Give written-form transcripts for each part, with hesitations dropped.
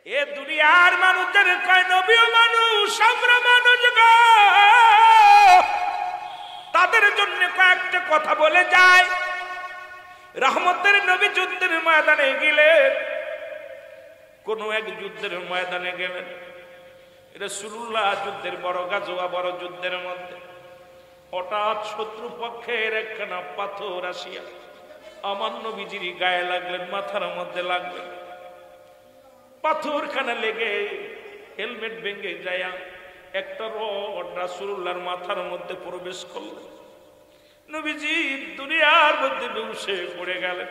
এ দুনিয়ার মানুষদের কয় নবীও মানুষ, আমরা মানুষ গো। তাদের জন্য কয়েকটা কথা বলে যায়। রহমতের নবী যুদ্ধের ময়দানে গেলেন, কোন এক যুদ্ধের ময়দানে গেলেন। রাসূলুল্লাহ যুদ্ধের বড় গাজওয়া, বড় যুদ্ধের মধ্যে হঠাৎ শত্রু পক্ষের একখানা পাথর আসিয়া আমার নবীজির গায়ে লাগলেন, মাথার মধ্যে লাগলেন। পাথরখানা লেগে হেলমেট ভেঙে যায়, একটা রড রাসূলুল্লাহর মাথার মধ্যে প্রবেশ করলেন। নবীজি দুনিয়ার মধ্যে বেহুশ হয়ে পড়ে গেলেন।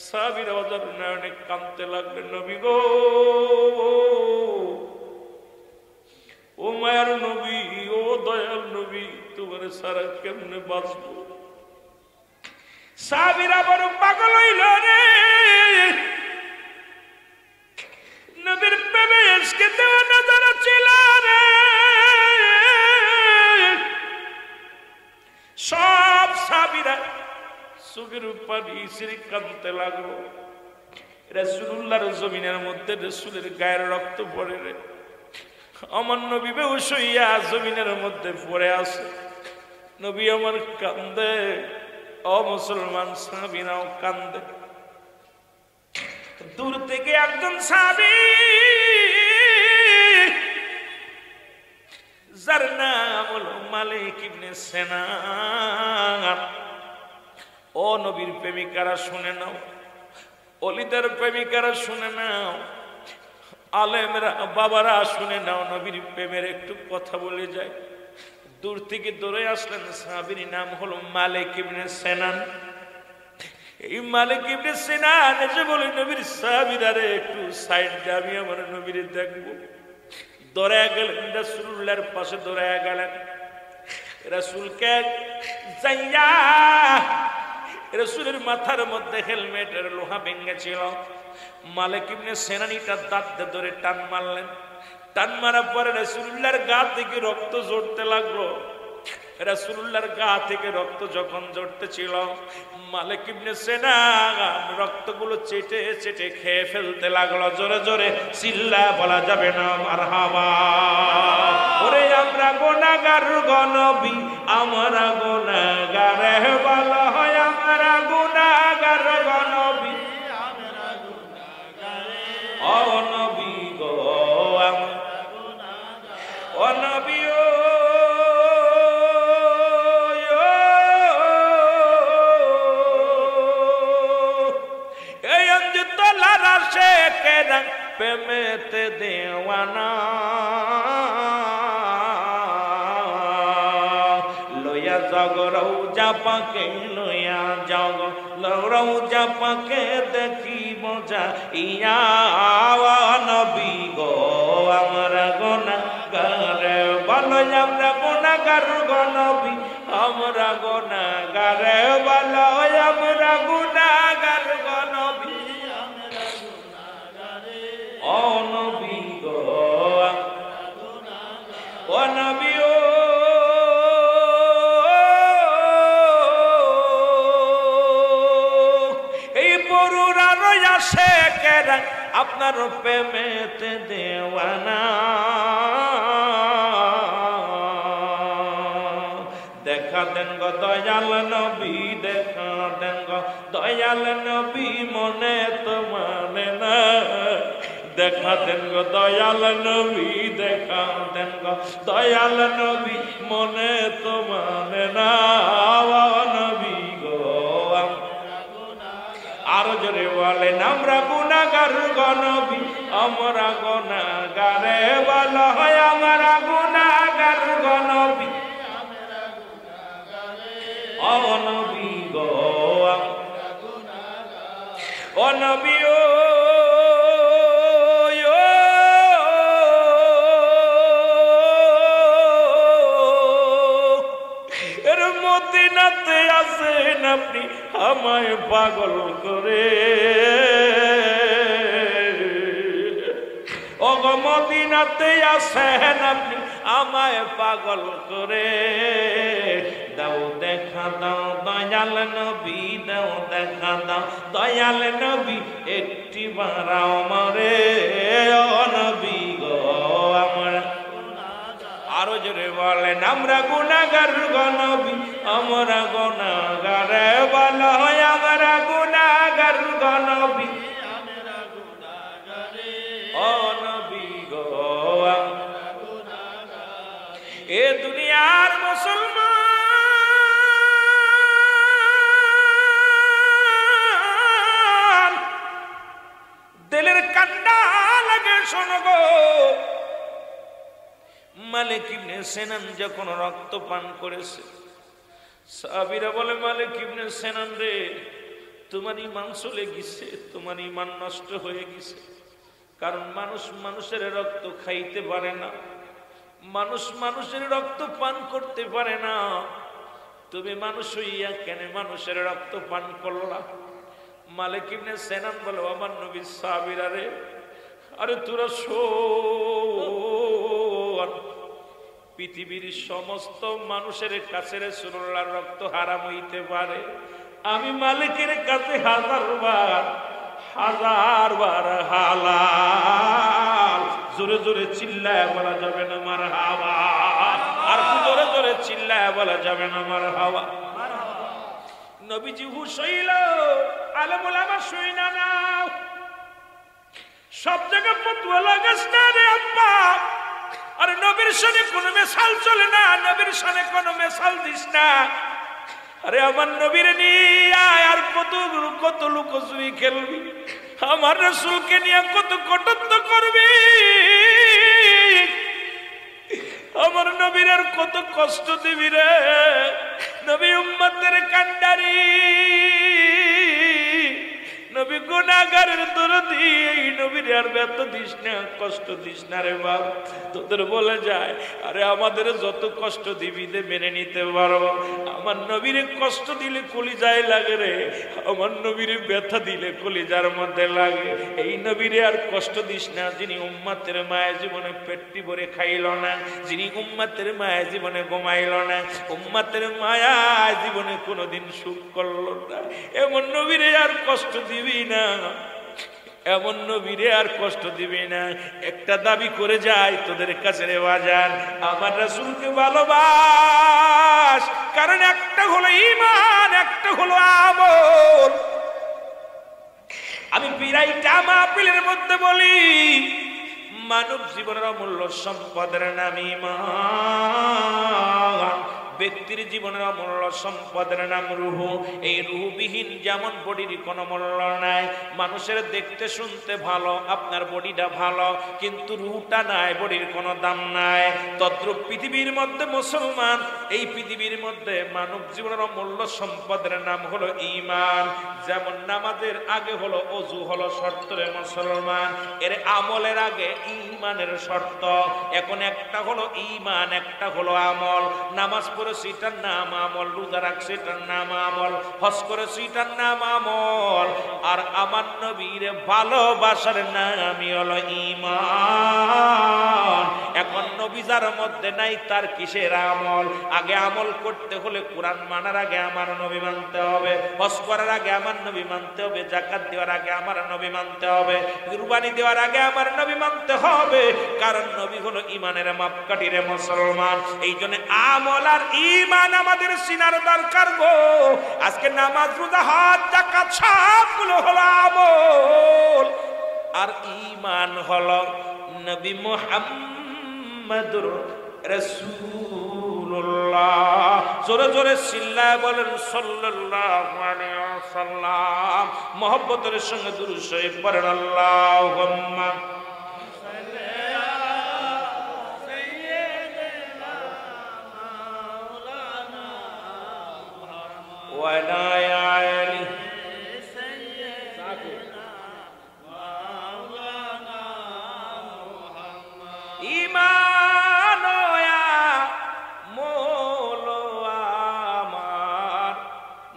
সাহাবীরা অজার নয়নে কাঁদতে লাগলেন, নবী গো, ও মায়ার নবী, ও দয়াল নবী, তোমার সারা কেমনে বাঁচবো? সাহাবীরা বড় পাগল হইল রে, নবীর প্রেমে ইশকে দেওয়ানা যারা ছিল রে, সব সাহাবীরা চোখের পানি ছেড়ে কাঁদতে লাগলো। রাসূলুল্লাহর জমিনের মধ্যে রাসূলের গায়ের রক্ত পড়ে রে, আমার নবী বেহুশ হইয়া জমিনের মধ্যে পড়ে আছে। নবী আমার কান্দে, ও মুসলমান সাহাবীরাও কান্দে। দূর থেকে একজন সাহাবী, যার নাম হলো মালিক ইবনে সিনান। ও নবীর প্রেমিকারা শুনে নাও, অলিদের প্রেমিকারা শুনে নাও, আলেমরা বাবারা শুনে নাও, নবীর প্রেমের একটু কথা বলে যায়। দূর থেকে দৌড়ে আসলেন, সাহাবীর নাম হলো মালিক ইবনে সিনান। এই মালিক ইবনে সিনান এসে বলে, নবীর সাহাবীরা রে একটু সাইড দে, আমি আমার নবীর দেখবো। দৌড়ায় গেলেন, রাসূলুল্লাহর পাশে দৌড়ায় গেলেন। রাসূলকে যাইয়া, রাসূলের মাথার মধ্যে হেলমেটের লোহা ভেঙেছিল, মালিক ইবনে সিনানিটা দাঁত দিয়ে ধরে টান মারলেন। টান মারার পরে রাসূলুল্লাহর গা থেকে রক্ত ঝরতে লাগলো। রাসূলুল্লাহর গা থেকে রক্ত যখন ঝরতেছিল, মালিক ইবনে সিনান রক্তগুলো চেটে চেটে খেয়ে ফেলতে লাগলো। জোরে জোরে চিল্লা বলা যাবে না মারহাবা। ওরে আমরা গুনাহগার গো নবী, আমরা গুনাহগার বলা হয়, আমরা গুনাহগার গো নবী, আমরা গুনাহগার। ও নবী গো, আমরা গুনাহগার। ও নবী ও প্রেমেতে দেওয়ানা, লইয়া যাও রওজা পাকে, লইয়া যাও রওজা পাকে, দেখিব যাইয়া। নবী গো, আমরা গুনাহগার বলো, আমরা গুনাহগার গো নবী, আমরা গুনাহগার বলো, আমরা গুনাহগার গো নবী। ও নবী গো, ও নবী ও এই বড়ুরা রয়াসে কেরা আপনার প্রেমেতে দেওয়ানা। দেখা দেন গো দয়াল নবী, দেখা দেন গো দয়াল নবী, মনে তো মানে না। দেখা দেন গো দয়াল নবী, দেখা দেন গো দয়াল নবী, মনে তো মানে না। নবী গো, আরো জোরে বলেন, আমরা গুনাহগার গো নবী, আমরা গুনাহগার বলা হয়, আমরা গুনাহগার গো নবী, ও নবী গো, ও নবী ও মদিনাতে আছেন আপনি আমায় পাগল করে, ওগো মদিনাতে আছেন আপনি আমায় পাগল করে। দাও দেখা দাও দয়াল নবী, দাও দেখা দাও দয়াল নবী, একটি বার আমারে। ও আমরা গুনাহগার গো নবী আমরা গুনাহগার বলো আমরা গুনাহগার গো নবী আমরা গুনাহগার ও নবী গো আমরা গুনাহগার এ দুনিয়ার মুসলমান দিলের কান্না লাগে শোনো গো মালিক ইবনে সিনান যখন রক্ত পান করেছে সাহাবীরা বলে মালিক ইবনে সিনান রে তোমার ঈমান চলে গেছে তোমার ঈমান নষ্ট হয়ে গেছে কারণ মানুষ মানুষের রক্ত খাইতে পারে না মানুষ মানুষের রক্ত পান করতে পারে না তুমি মানুষ হইয়া কেন মানুষের রক্ত পান করলা মালিক ইবনে সিনান বলে আমার নবী সাহাবীরা রে আরে তোরা শোন পৃথিবীর সমস্ত মানুষের কাছে রাসূলুল্লাহর রক্ত হারাম হইতে পারে আমি মালিকের কাছে হাজার বার হালাল জোরে জোরে চিল্লায় বলা যাবে না মারহাবা আর জোরে জোরে চিল্লায় বলা যাবে না মারহাবা নবীজি হুশাইল আলেম ওলামা শুইনা নাও সব জায়গায় ফতোয়া লাগাস না রে আব্বা আর নবীর শানে কোনো মেসাল চলে না নবীর শানে কোনো মেসাল দিস না আরে আমার নবীর নিয়ে আর কত লুকোচুরি খেলবি আমার রাসূলকে নিয়ে কত কটুক্ত করবি আমার নবীর আর কত কষ্ট দিবি রে নবী উম্মতের কান্ডারি নবী গুনাহগারের দরদি এই নবীর আর ব্যথা দিস না কষ্ট দিস না রে বাপ তোদের বলে যায় আরে আমাদের যত কষ্ট দিবি দে মেনে নিতে পারবো আমার নবীর কষ্ট দিলে কলিজায় লাগে রে আমার নবীর ব্যথা দিলে কলিজার মধ্যে লাগে এই নবীরে আর কষ্ট দিস না যিনি উম্মতের মায়া জীবনে পেটটি ভরে খাইল না যিনি উম্মতের মায়া জীবনে ঘুমাইল না উম্মতের মায়া জীবনে কোনোদিন সুখ করল না এমন নবীরে আর কষ্ট দিবি না এমন নবীরে আর কষ্ট দিবি না একটা দাবি করে যায় তোদের কাছে রে বাজান আমার রাসূলকে ভালোবাস কারণ একটা হলো ঈমান একটা হলো আমল আমি বিরাইটা মাহফিলের মধ্যে বলি মানব জীবনের অমূল্য সম্পদের নাম ঈমান ব্যক্তির জীবনের অমূল্য সম্পদের নাম রূহ এই রূহবিহীন যেমন বডির কোনো মূল্য নাই মানুষের দেখতে শুনতে ভালো আপনার বডিটা ভালো কিন্তু রূহটা নাই বডির কোনো দাম নাই তদ্রূপ পৃথিবীর মধ্যে মুসলমান এই পৃথিবীর মধ্যে মানব জীবনের অমূল্য সম্পদের নাম হলো ঈমান যেমন নামাজের আগে হলো ওযু হলো শর্ত রে মুসলমান এর আমলের আগে ঈমানের শর্ত এখন একটা হলো ঈমান একটা হলো আমল নামাজ সেটার নাম আমল রোজা রাখছে এটার নাম আমল হজ করেছে এটার নাম আমল আর আমার নবীর ভালোবাসার নামই হলো ঈমান এখন নবী যার মধ্যে নাই তার কিসের আমল আগে আমল করতে হলে কোরআন মানার আগে আমার নবী মানতে হবে হজ করার আগে আমার নবী মানতে হবে যাকাত দেওয়ার আগে আমার নবী মানতে হবে কুরবানি দেওয়ার আগে আমার নবী মানতে হবে কারণ নবী হলো ঈমানের মাপকাঠি রে মুসলমান এইজন্য আমল আর ঈমান আমাদের সিনার দরকার গো আজকে নামাজ রোজা হজ যাকাত সবগুলো হলো আমল আর ঈমান হলো নবী মুহাম্মদুর রাসূলুল্লাহ জোরে জোরে চিল্লায় বলেন সাল্লাল্লাহু আলাইহি ওয়াসাল্লাম মুহাব্বতের সঙ্গে দুরূদ শরীফ পড়েন আল্লাহুম্মা وعلى آله سيدنا مولانا محمد ঈমান মোলো আমার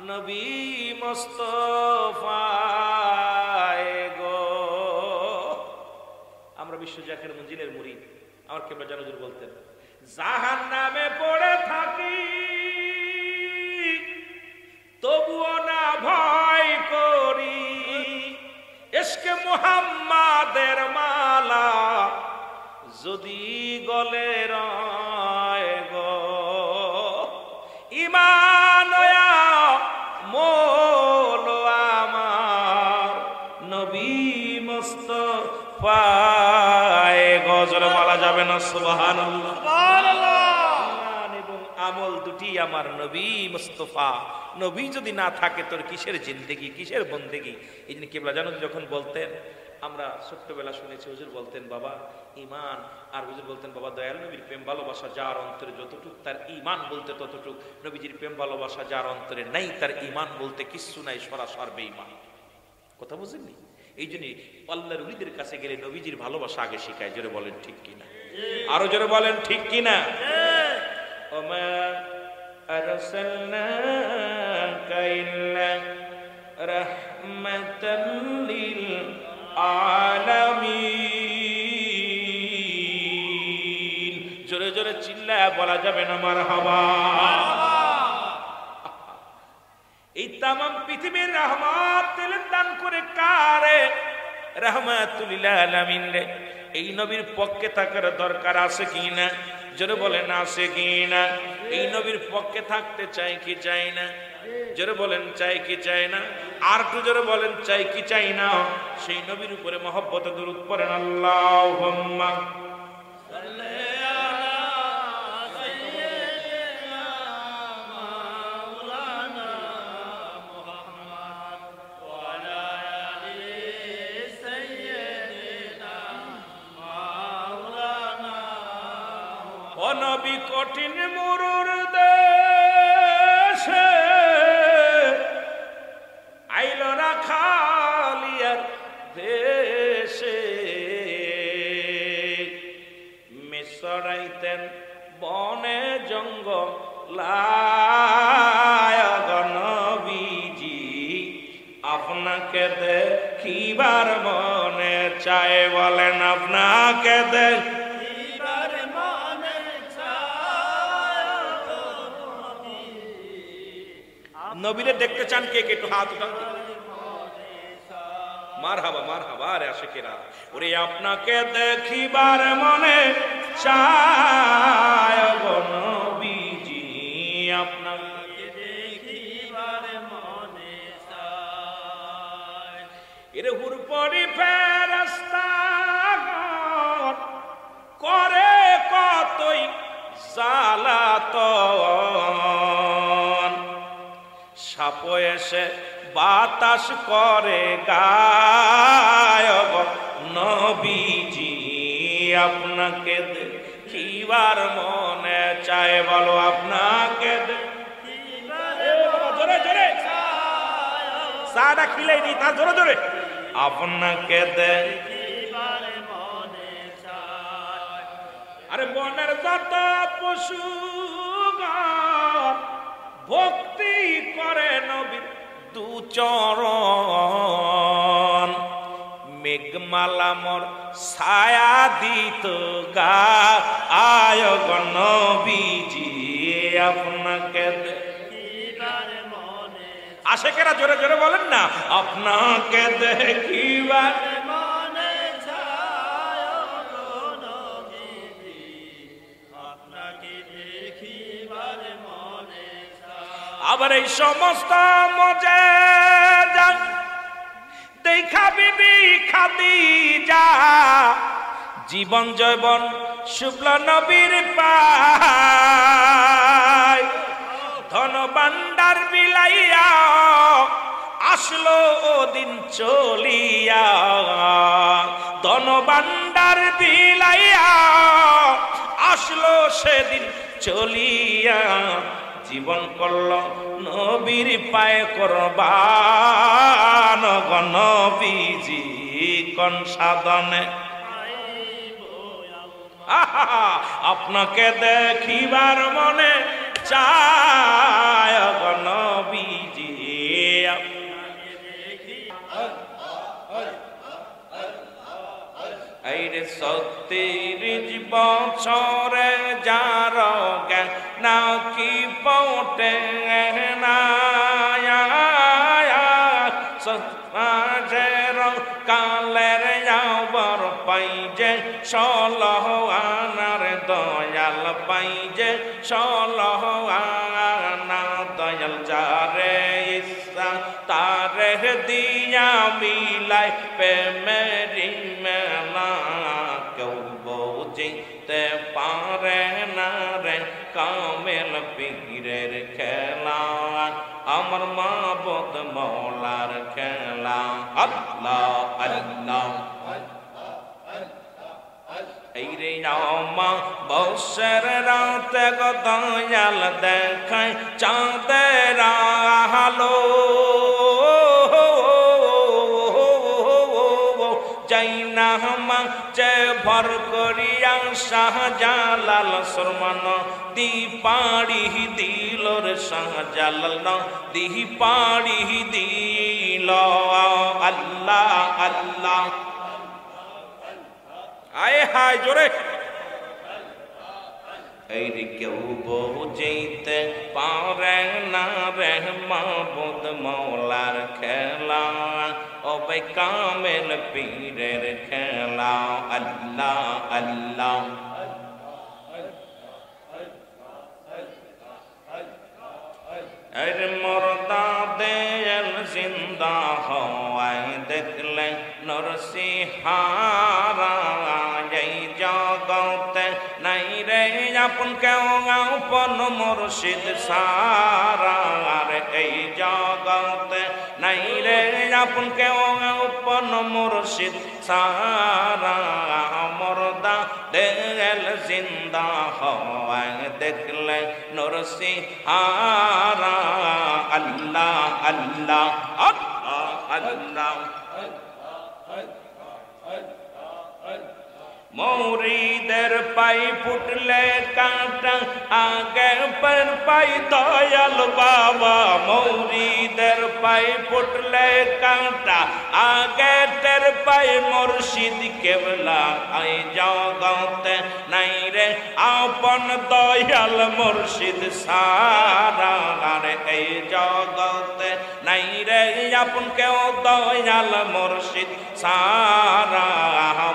নবী মুস্তাফায়ে গো আমরা বিশ্ব জাকির মঞ্জিলের মুরিদ আমার কিবলা জানুজুর বলতেন জাহান্নামে পড়ে থাকি তবুও না ভয় করি ইশকে মুহাম্মাদের মালা যদি গলে রয় গো গজল বলা যাবে না সুবহানাল্লাহ। ইমান এবং আমল দুটি আমার নবী মুস্তাফা, নবী যদি না থাকে তোর কিসের জিন্দেগি, কিসের বন্দেগি? এই জন্য কিবলা জানো যখন বলতেন, আমরা ছোট্টবেলা শুনেছি হুজুর বলতেন বাবা ইমান, আর হুজুর বলতেন বাবা দয়াল নবীর প্রেম ভালোবাসা যার অন্তরে যতটুক তার ইমান বলতে ততটুক, নবীজির প্রেম ভালোবাসা যার অন্তরে নাই তার ইমান বলতে কিচ্ছু নাই, সরাসর বেঈমান। কথা বুঝেননি? এই জন্যই আল্লাহর ওলিদের কাছে গেলে নবীজির ভালোবাসা আগে শিখায়। জোরে বলেন ঠিক কিনা, আরো জোরে বলেন ঠিক কিনা। ওমা আরসালনাকা ইল্লা রাহমাতাল লিল আলামিন। জোরে জোরে চিল্লায় বলা যাবে না মারহাবা। এই তামাম পৃথিবীর রহমত দিলেন দান করে কারে? রাহমাতুল লিল আলামিন রে। এই নবীর পক্ষে থাকার দরকার আছে কিনা? জোরে বলেন আছে কিনা? এই নবীর পক্ষে থাকতে চাই কি চাই না? জোরে বলেন চাই কি চাই না? আর একটু জোরে বলেন চাই কি চাই না? সেই নবীর উপরে মহব্বত দরুদ পড়েন আল্লাহুম্মা নবী কঠিন মরুর দেশে আইল না খালিয়ার দেশে, মিশরাইতেন বনে জঙ্গলায় নবীজি আপনাকে দেখিবার মনে চায়। বলেন আপনাকে নবীরে দেখতে চান কে কে? একটু হাত উঠান। মারহাবা মারহাবা রে আশিকেরা। ওরে আপনাকে দেখিবার মনে চায় গো নবীজি আপনাকে দেখিবার মনে চায়। এরে হুরপরি ফেরেশতা করে কতই জালাতন, সাপ এসে বাতাস করে গায় নবীজি আপনাকে দেখিবার মনে চায়। বলো আপনাকে জোরে জোরে সাদা খিলাই নি তার জোরে জোরে আপনাকে দেখিবার মনে চায়। আরে বনের যত পশু ভক্তি করে নবীর দু চরণ, মেঘমালা মোর ছায়া দিত গায় নবীজি আপনাকে দেখিবার মনে। আশিকেরা জোরে জোরে বলেন না আপনাকে দেখিবার মনে চায় নবীজি আপনাকে দেখিবার মনে। আবার এই সমস্ত মজে দেখা বিবি খাদিজা জীবন জৈবন শুক্ল নবীর পায়, ধন ভান্ডার বিলাইয়া আসলো ওদিন চলিয়া, ধন ভান্ডার বিলাইয়া আসলো সেদিন চলিয়া, জীবন করল নবীর পায়ে কোরবান নবীজি কোন সাধনে আপনাকে দেখিবার মনে চায় নবীজি আইরে ৩০ বছরে যার নাকি পৌটে না কালের যাবার পাই যে ১৬ আনার দয়াল পাই যে ১৬ আনা দয়াল যারে ইচ্ছা তারে দিয়া মিলাই প্রেমেরি মেলা বুঝিতে পারে না রে কামেল পীরের খেলা আমার মাবুদ মওলার খেলা আল্লাহ আল্লাহ এই রে আমা বর্ষার রাতে গো দয়াল দেখায় চাঁদের আলো যাই না মাঝে ভর করিয়া শাহজালাল সুরমান দি পাড়ি দিল রে শাহজালাল দি পাড়ি দিল আল্লাহ আল্লাহ আয় হায় জোরে এই রে কেউ বুঝিতে পারে না রে মাবুদ মওলার খেলা ও ভাই কামেল পীরের খেলা আল্লাহ আল্লাহ अरे मुर्दा देल जिंदा हवाएं देखले नरसिंहारा जय जगते नहीं रे अपन क्यों अपन मुर्शिद सारा रे এই जगते नहीं रे अपन क्यों अपन मुर्शिद सारा मुर्दा देल जिंदा हवाएं देखले नरसिंहारा अल्लाह अल्लाह अल्लाह मौरीदर पाई फुटले कांटा आगे पर पाई दयाल बाबा मौरीदर पाई फुटले कांटा आगे ter पाई मुर्शिद केवला आई जगते नहीं रे अपन दयाल मुर्शिद सारा रे ऐ जगते नहीं रे अपन क्यों दयाल मुर्शिद सारा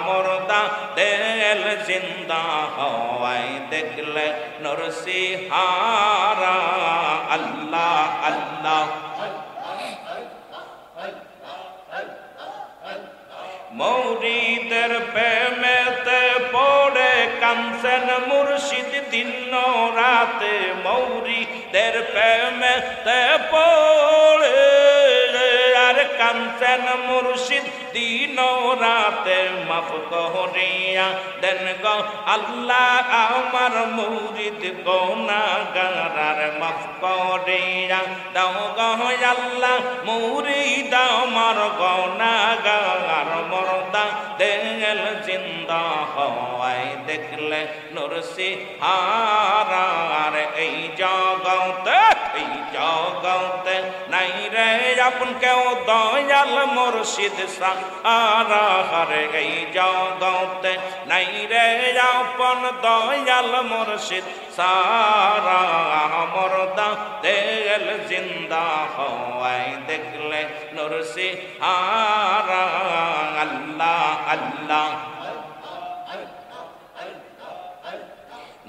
मुर्दा देल जिंदा हवाएं देखले नरसिंहारा अल्लाह अल्लाह मौरीदर पे में ते पड़े कंसन मुर्शिद दिनों रात मौरीदर पे में ते पड़े कंसन मुर्शिद दिनों रात माफ करिया देन गो अल्लाह अमर मुरीद गुनाहगार माफ करिया दाओ गो अल्लाह मुरीद अमर गुनाहगार मुर्दा देल जिंदा हवाएं देखले नरसिंहारा रे এই जगते नहीं रे अपन क्यों दयाल मुर्शिद सारा रे এই जगते नहीं रे अपन दयाल मुर्शिद सारा मुर्दा देल जिंदा हवाएं देखले नरसिंहारा अल्लाह अल्लाह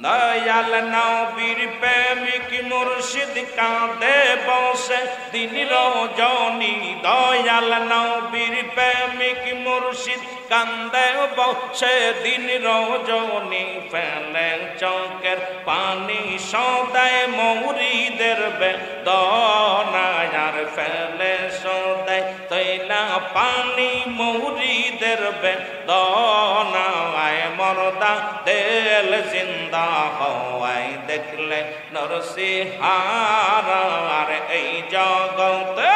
दयाल नबीर प्रेमिक मुर्शिद कांदे बसे दिन रजनी दयाल नबीर प्रेमिक मुर्शिद कांदे बसे दिन रजनी फेले चौकेर पानी सदाय मौरीदेर बेदना यार फेले सदाय तैला पानी मौरीदेर बेदना आय मुर्दा देल जिंदा हवाएं देखले नरसिंहारा रे এই जगते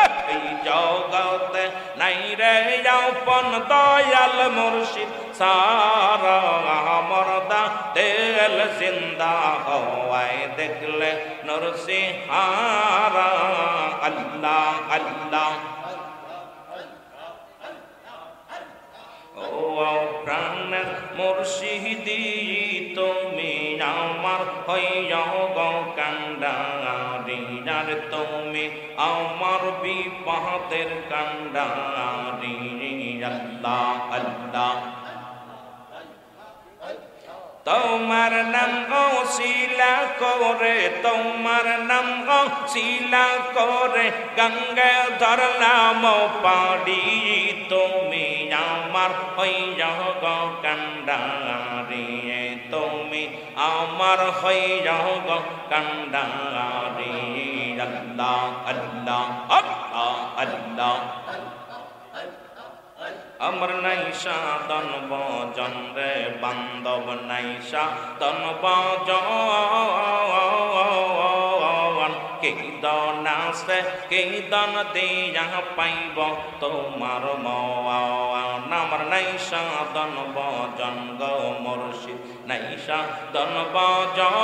नहीं रे अपन दयाल मुर्शिद सारा मुर्दा देल जिंदा हवाएं देखले नरसिंहारा अल्लाह अल्लाह प्राण मुर्शिदी तुमी आमार हইয়া গো কান্ডারি আর তুমি আমার বিপদের কান্ডারি আল্লাহ আল্লাহ তোমার নাম ওসিলা করে তোমার নাম ওসিলা করে গঙ্গা ধরলাম পাড়ি তুমি আমার হইয়া গো কান্ডারি আমার হইয়া গো কান্ডারি আল্লাহ আল্লাহ আল্লাহ আল্লাহ আমার নাই সাধন বজন রে বান্ধব নাই সাধন বজন কে দন আছে কে দন দিয়া পাইব তোমার মন আমার নাই সাধন বজন গো মুর্শিদ নাই সাধন বজন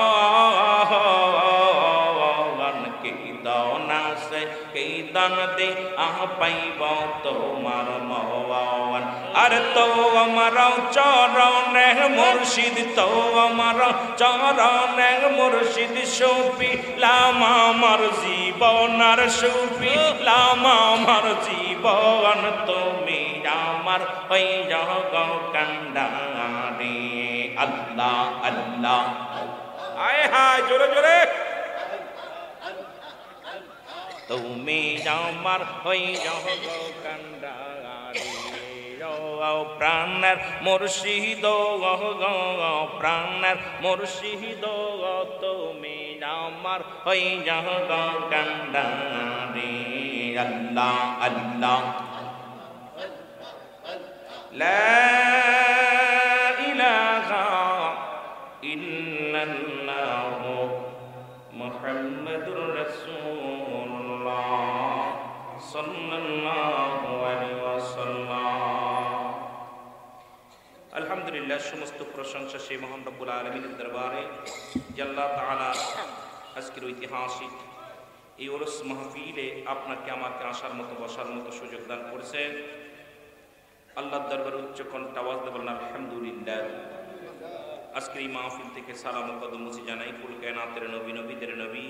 কে দন আছে কে দন দিয়া পাইব তোমার মন আর তো আমার চরণে মুর্শিদ তো আমার চরণে মুর্শিদ সুপিলাম আমার জীবন আর সুপিলাম আমার জীবন তুমি আমার হইয়া গো কান্ডারি আল্লাহ আল্লাহ আয় হায় জোরে জোরে তুমি আমার হইয়া গো কান্ডারি প্রাণের মুর্শিদ প্রাণের মুর্শিদ তুমি আমার হইয়া গো কান্ডারি আল্লাহ আল্লাহ লা ইলাহা ইল্লাল্লাহ মুহাম্মাদুর রাসূলুল্লাহ সাল্লাল্লাহু আলাইহি ওয়াসাল্লাম। আলহামদুলিল্লাহ, সমস্ত প্রশংসা সেই মহান রব্বুল আলামিনের দরবারে যে আল্লাহ তাআলা আজকের ঐতিহাসিক এই ওরস মাহফিলে আপনাকে আমাকে আসার মতো বসার মতো সুযোগ দান করেছেন। আল্লাহর দরবারে উচ্চ কণ্ঠে আওয়াজ দিয়ে বললাম আলহামদুলিল্লাহ। আজকের এই মাহফিল থেকে সালাম ও কদমুচি জানাই কুল কায়নাতের নবী নবীদের নবী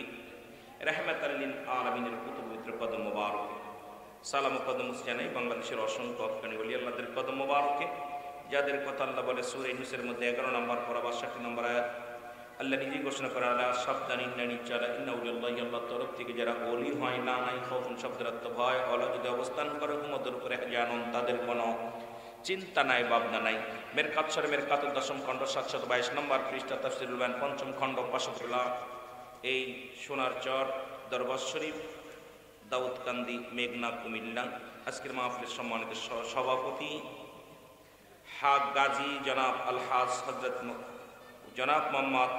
রাহমাতাল লিল আলামিনের পবিত্র কদম মোবারকে। সালাম ও কদমুচি জানাই বাংলাদেশের অসংখ্য হক্কানি ওলি আল্লাহদের কদম মোবারকে, যাদের কথা আল্লাহ বলে সূরা ইউনূসের মধ্যে 11 নম্বর পরা 62 নম্বর আয়াত। আল্লাহ নিজেই ঘোষণা করে আল্লাহ সাবধান ইন্নানি চালা ইন্না উলিল্লাহি, আল্লাহর তরফ থেকে যারা ওলি হয় না নাই খাউফুন শব্দের অর্থ ভয়, অলা যদি অবস্থান করে হুমদের উপরে জানুন তাদের কোনো চিন্তা নাই ভাবনা নাই। মেরকাত শরীফ মেরকাতের 10ম খণ্ড 722 নম্বর পৃষ্ঠা তাফসীরুল বায়ান 5ম খণ্ড 500 এই সোনার চর দরবার শরীফ দাউদকান্দি মেঘনা কুমিল্লা। আজকের মাহফিলের সম্মানিত সভাপতি হাক গাজী জনাব আলহাজ হযরত জনাব মোহাম্মদ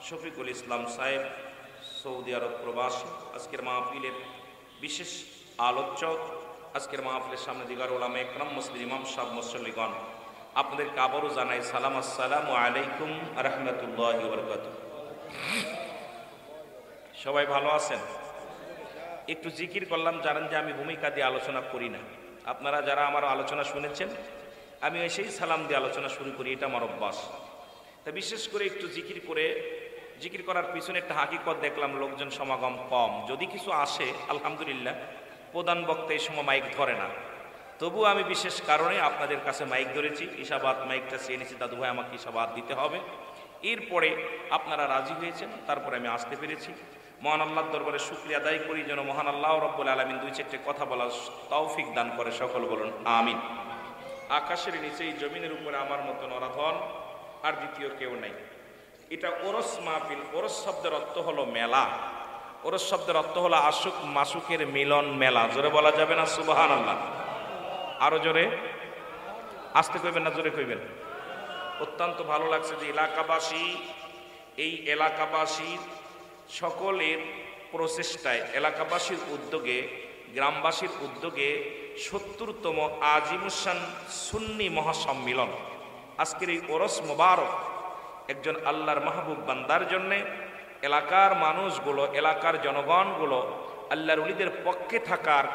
শফিকুল ইসলাম সাহেব, সৌদি আরব প্রবাসী। আজকের মাহফিলের বিশেষ আলোচক, আজকের মাহফিলের সামনে দিগার ওলামা একরাম মুসলিম ইমাম সাহেব মুসল্লিগণ, আপনাদেরকে আবারও জানাই সালাম, আসসালামু আলাইকুম রাহমাতুল্লাহি ওয়া বারাকাতুহু। সবাই ভালো আছেন? একটু জিকির করলাম। জানেন যে আমি ভূমিকা দিয়ে আলোচনা করি না। আপনারা যারা আমার আলোচনা শুনেছেন, আমি এসেই সালাম দিয়ে আলোচনা শুরু করি, এটা আমার অভ্যাস। তা বিশেষ করে একটু জিকির করার পিছনে একটা হাকিকত দেখলাম, লোকজন সমাগম কম। যদি কিছু আসে আলহামদুলিল্লাহ, প্রধান বক্তা এই সময় মাইক ধরে না, তবু আমি বিশেষ কারণে আপনাদের কাছে মাইক ধরেছি। ইশাবাত মাইকটা চেয়ে নিয়েছি, দাদু ভাই আমাকে ইশাবাত দিতে হবে। এরপরে আপনারা রাজি হয়েছেন, তারপরে আমি আসতে পেরেছি। মহান আল্লাহর দরবারে শুকরিয়া আদায় করি যেন মহান আল্লাহ রাব্বুল আলামিন 2-4টে কথা বলার তৌফিক দান করে। সকল বলুন আমিন। আকাশের নিচে এই জমিনের উপরে আমার মতো নরাধন আর দ্বিতীয় কেউ নাই। এটা ওরস মাহফিল। ওরস শব্দের অর্থ হলো মেলা। ওরস শব্দের অর্থ হলো আশুক মাসুকের মিলন মেলা। জোরে বলা যাবে না সুবহানাল্লাহ? আরো জোরে, আসতে কইবেন না জোরে কইবেন? অত্যন্ত ভালো লাগছে যে এই এলাকাবাসীর সকলের প্রচেষ্টায়, এলাকাবাসীর উদ্যোগে, গ্রামবাসীর উদ্যোগে ৭০তম আজিমুসান সুন্নি মহাসম্মিলন, আজকের এই ওরস মোবারক একজন আল্লাহর মাহবুব বান্দার জন্যে এলাকার মানুষগুলো, এলাকার জনগণগুলো আল্লাহর ওলিদের পক্ষে থাকার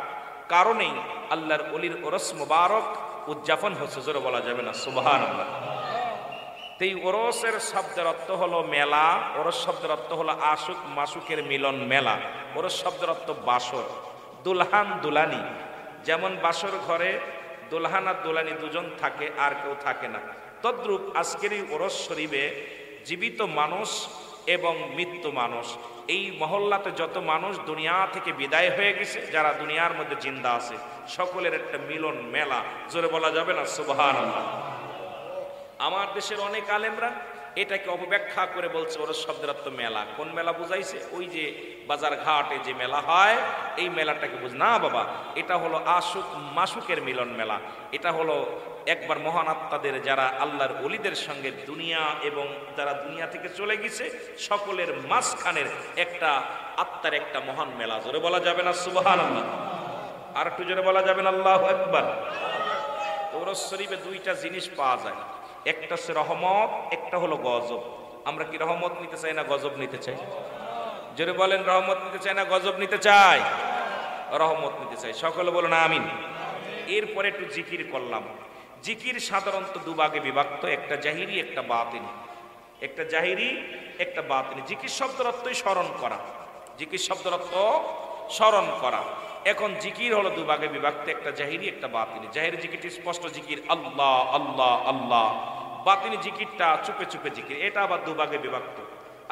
কারণেই আল্লাহর ওলির ওরস মোবারক উদযাপন হচ্ছে। জোরে বলা যাবে না সুবহানাল্লাহ? এই ওরসের শব্দের অর্থ হলো মেলা। ওরস শব্দের অর্থ হলো আশুক মাসুকের মিলন মেলা। ওরস শব্দের অর্থ বাসর, দুলহান দুলানি। যেমন বাসর ঘরে দুলহান আর দুলানি দুজন থাকে, আর কেউ থাকে না, তদ্রূপ আজকের এই ওরস শরীফে জীবিত মানুষ এবং মৃত্যু মানুষ, এই মহল্লাতে যত মানুষ দুনিয়া থেকে বিদায় হয়ে গেছে, যারা দুনিয়ার মধ্যে জিন্দা আছে, সকলের একটা মিলন মেলা। জোরে বলা যাবে না সুবহানাল্লাহ? আমার দেশের অনেক আলেমরা এটাকে অপব্যাখ্যা করে বলছে ওরস শব্দের অর্থ মেলা। কোন মেলা বুঝাইছে? ওই যে বাজার ঘাটে যে মেলা হয় এই মেলাটাকে বুঝ না বাবা, এটা হলো আশুক মাসুকের মিলন মেলা। এটা হলো একবার মহান আত্মাদের যারা আল্লাহর ওলিদের সঙ্গে দুনিয়া এবং যারা দুনিয়া থেকে চলে গেছে সকলের মাঝখানের একটা আত্মার একটা মহান মেলা। জোরে বলা যাবে না সুবহানাল্লাহ? আর একটু জোরে বলা যাবে না আল্লাহু আকবার? ওরস শরীফে দুইটা জিনিস পাওয়া যায়, একটা হচ্ছে রহমত, একটা হলো গজব। আমরা কি রহমত নিতে চাই না গজব নিতে চাই? জোরে বলেন, রহমত নিতে চাই না গজব নিতে চাই? রহমত নিতে চাই। সকলে বলুন আমিন। এরপরে একটু জিকির করলাম। জিকির সাধারণত দুভাগে বিভক্ত, একটা জাহিরি একটা বাতিনি। একটা জাহিরি একটা বাতিনি। জিকির শব্দের অর্থই স্মরণ করা। জিকির শব্দের অর্থ স্মরণ করা। এখন জিকির হলো দুভাগে বিভক্ত, একটা জাহিরি একটা বাতিনি। জাহিরি জিকিরটি স্পষ্ট জিকির আল্লাহ আল্লাহ আল্লাহ, বাতিনি জিকিরটা চুপে চুপে জিকির, এটা আবার দুভাগে বিভক্ত।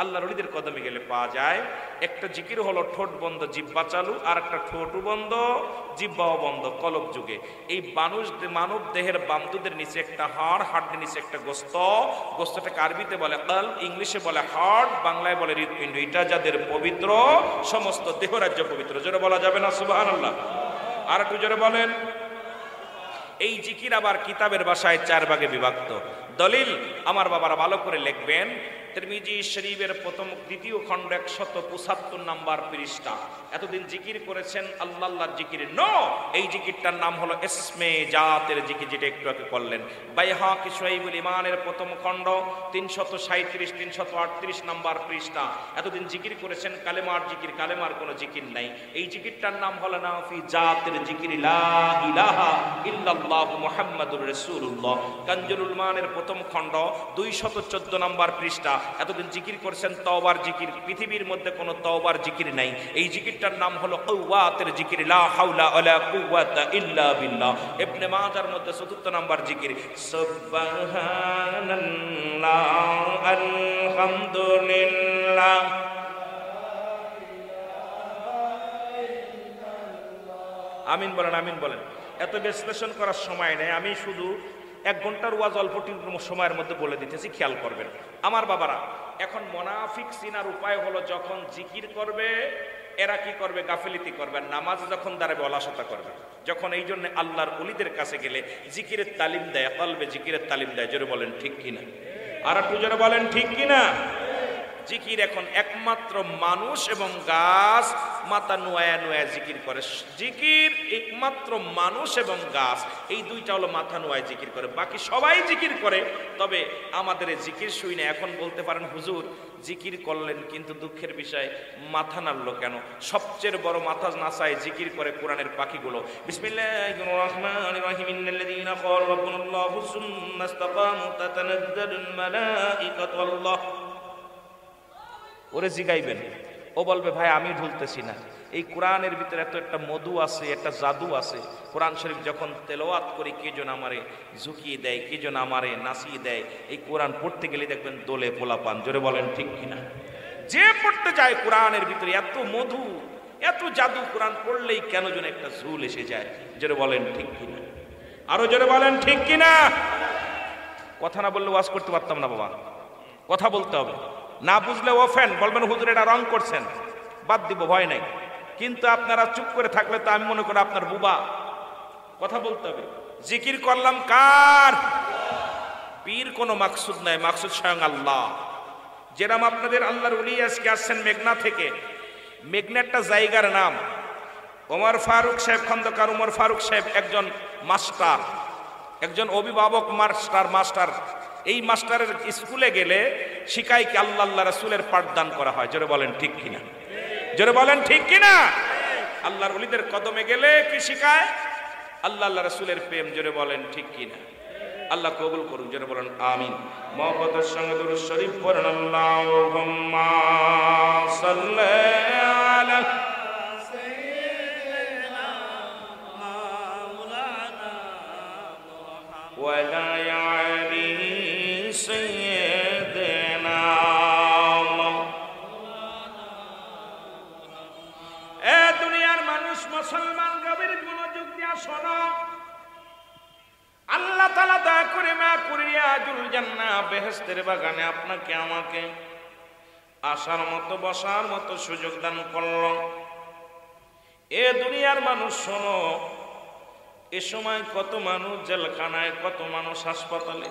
আল্লাহর ওলিদের কদমে গেলে পাওয়া যায় একটা জিকির হলো ঠোঁট বন্ধ জিহ্বা চালু, আর একটা ঠোঁটও বন্ধ জিহ্বাও বন্ধ কলব যুগে। এই মানব দেহের বামদুদের নিচে একটা হাড়, হাড়ের নিচে একটা গোস্ত, গোস্তটাকে আরবিতে বলে কলব, ইংলিশে বলে হার্ট, বাংলায় বলে হৃৎপিণ্ড। এটা যাদের পবিত্র সমস্ত দেহরাজ্য পবিত্র। জোরে বলা যাবে না সুবহানাল্লাহ? আর একটু জোরে বলেন। এই জিকির আবার কিতাবের ভাষায় 4 ভাগে বিভক্ত। দলিল আমার বাবারা ভালো করে লিখবেন। তিরমিজি শরীফের প্রথম দ্বিতীয় খণ্ড 175 নাম্বার পৃষ্ঠা। এতদিন জিকির করেছেন আল্লাহ আল্লাহর জিকির, নো, এই জিকিরটার নাম হলো ইসমে জাতের জিকির, যেটা একটু আগে করলেন। বাইহাকি শুআইবুল ঈমানের প্রথম খণ্ড 337 338 নাম্বার পৃষ্ঠা। এতদিন জিকির করেছেন কালেমার জিকির, কালেমার কোনো জিকির নাই। এই জিকিরটার নাম হলো নাফি জাতের জিকির, লা ইলাহা ইল্লাল্লাহু মুহাম্মাদুর রাসূলুল্লাহ। কানজুল উলমানের প্রথম খণ্ড 214 নাম্বার পৃষ্ঠা। এতদিন জিকির করেছেন তওবার জিকির, পৃথিবীর মধ্যে কোনো তওবার জিকির নাই। এই জিকিরটার নাম হলো কুওয়াতের জিকির, লা হাওলা ওয়ালা কুওয়াতা ইল্লা বিল্লাহ। ইবনে মাজার মধ্যে 4 নাম্বার জিকির সুবহানাল্লাহ আলহামদুলিল্লাহ। আমিন বলেন, আমিন বলেন। এত বিশ্লেষণ করার সময় নেই, আমি শুধু 1 ঘন্টার ওয়াজ অল্পটি সময়ের মধ্যে বলে দিতেছি, খেয়াল করবেন আমার বাবারা। এখন মুনাফিক চিনার উপায় হলো যখন জিকির করবে এরা কি করবে? গাফিলতি করবে। নামাজে যখন দাঁড়াবে অলসতা করবে। যখন এই জন্য আল্লাহর ওলিদের কাছে গেলে জিকিরের তালিম দেয়, কলবে জিকিরের তালিম দেয়। জোরে বলেন ঠিক কিনা? আর একটু জোরে বলেন ঠিক কিনা? জিকির এখন একমাত্র মানুষ এবং গাছ মাথা নুয়া নুয়া জিকির করে। জিকির একমাত্র মানুষ এবং গাছ, এই দুইটা হলো মাথা নুয়ায় জিকির করে, বাকি সবাই জিকির করে। তবে আমাদের জিকির শুই না। এখন বলতে পারেন হুজুর জিকির করলেন কিন্তু দুঃখের বিষয় মাথা নাড়লো কেন? সবচেয়ে বড় মাথা নাচায় জিকির করে কোরআনের পাখিগুলো। বিসমিল্লাহির রহমানির রহিম, ইন্নাল্লাযীনা ক্বালু রাব্বুনাল্লাহু সুম্মা ইসতাকামু তাতানাজ্জালুল মালাঈকাতু আল্লাহ। ওরে জিগাইবেন, ও বলবে ভাই আমি ঢুলতেছি না। এই কোরআনের ভিতরে এত একটা মধু আছে, একটা জাদু আছে। কোরআন শরীফ যখন তেলাওয়াত করি কে যেন আমারে ঝুঁকিয়ে দেয়, কে যেন আমারে নাচিয়ে দেয়। এই কোরআন পড়তে গেলে দেখবেন দোলে পোলাপান। জোরে বলেন ঠিক কিনা? যে পড়তে যায় কোরআনের ভিতরে এত মধু, এত জাদু, কোরআন পড়লেই কেন যেন একটা ঝুল এসে যায়। জোরে বলেন ঠিক কিনা? আরো জোরে বলেন ঠিক কিনা? কথা না বললে ওয়াজ করতে পারতাম না বাবা, কথা বলতে হবে। না বুঝলে ওফেন বলবেন হুজুর এটা রং করছেন, বাদ দিব, ভয় নাই। কিন্তু আপনারা চুপ করে থাকলে তো আমি মনে করি আপনার বুবা। কথা বলতে হবে। জিকির করলাম কার? পীর কোনো মাকসুদ নাই, মাকসুদ স্বয়ং আল্লাহ। যেরকম আপনাদের আল্লাহর ওলি আজকে আসছেন মেঘনা থেকে। মেঘনা একটা জায়গার নাম। ওমর ফারুক সাহেব খন্দকার ওমর ফারুক সাহেব একজন মাস্টার, একজন অভিভাবক মাস্টার। এই মাস্টারের স্কুলে গেলে শিখায় কি আল্লাহ আল্লাহ রাসূলের পাঠদান করা হয়। জোরে বলেন ঠিক কিনা? জোরে বলেন ঠিক কিনা? আল্লাহর ওলিদের কদমে গেলে কি শিখায়? আল্লাহ আল্লাহ রাসূলের প্রেম। জোরে বলেন ঠিক কিনা? আল্লাহ কবুল করুন। জোরে বলেন আমিন। মহব্বতের সঙ্গে দুরূদ শরীফ পড়েন। আল্লাহুম্মা সাল্লি আলা সাইয়্যিদিনা মাওলানা মুহাম্মদ ওয়া আলা আলি সাইয়্যিদিনা। এ দুনিয়ার মানুষ, মুসলমান গভীর মনোযোগ দিয়া শোনো। আল্লাহ তাআলা দয়া করে মা কুরিয়াতুল জান্নাহ বেহেশতের বাগানে আপনাকে আমাকে আসার মতো বসার মতো সুযোগ দান করল। এ দুনিয়ার মানুষ শোনো, এ সময় কত মানুষ জেলখানায়, কত মানুষ হাসপাতালে।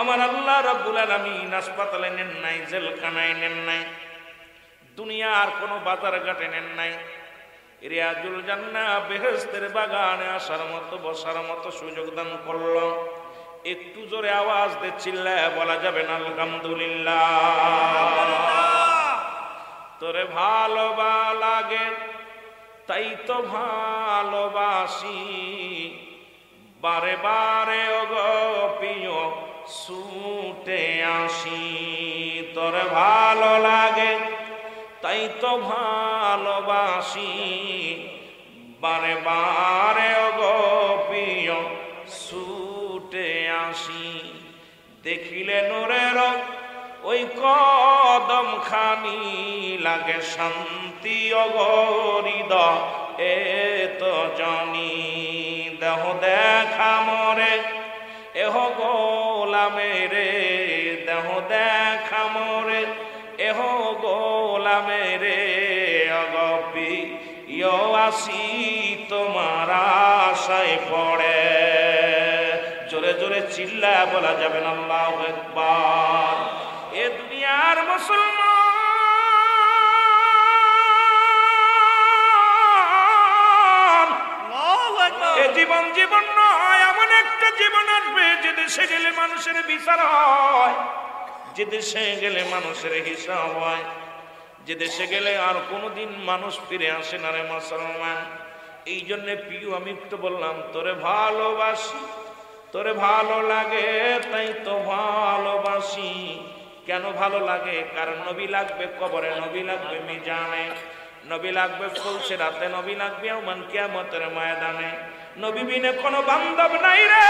আমার আল্লাহ রাব্বুল আলামিন হাসপাতালে নেন নাই, জেলখানায় নেন নাই, দুনিয়ার কোনো বাজার ঘাটে নেন নাই, রিয়াজুল জান্নাহ বেহেশতের বাগানে আসার মতো বসার মতো সুযোগ দান করল। একটু জোরে আওয়াজ দিয়ে চিল্লায় বলা যাবে না আলহামদুলিল্লাহ? তোরে ভালো লাগে তাই তো ভালোবাসি, বারে বারে ওগো প্রিয় ছুটে আসি। তোরে ভালো লাগে তাই তো ভালোবাসি, বারে বারে ওগো প্রিয় ছুটে আসি। দেখিলে নূরের ওই কদম খানি লাগে শান্তি অগরিদ এ তো জানি। দেহ দেখা মরে এহ গোলামেরে, দেহ দেখা মরে এহ গোলামেরে, অগপি ইয় আসি তোমার আশায় পড়ে। জোরে জোরে চিল্লা বলা যাবে না আল্লাহু আকবার? এ দুনিয়ার মুসলমান, এ জীবন জীবন নয়, এমন একটা জীবন আসবে যে দেশে গেলে মানুষের বিচার হয়, যে দেশে গেলে মানুষের হিসাব হয়, যে দেশে গেলে আর কোনোদিন মানুষ ফিরে আসে না রে মুসলমান। এই জন্য প্রিয় আমি একটু বললাম তোরে ভালোবাসি, তোরে ভালো লাগে তাই তো ভালোবাসি। কেন ভালো লাগে? কারণ নবী লাগবে কবরে, নবী লাগবে মিজানে, নবী লাগবে ফুলসে রাতে, নবী লাগবে ইয়াউমাল কিয়ামতের ময়দানে। নবী বিনে কোনো বান্ধব নাই রে,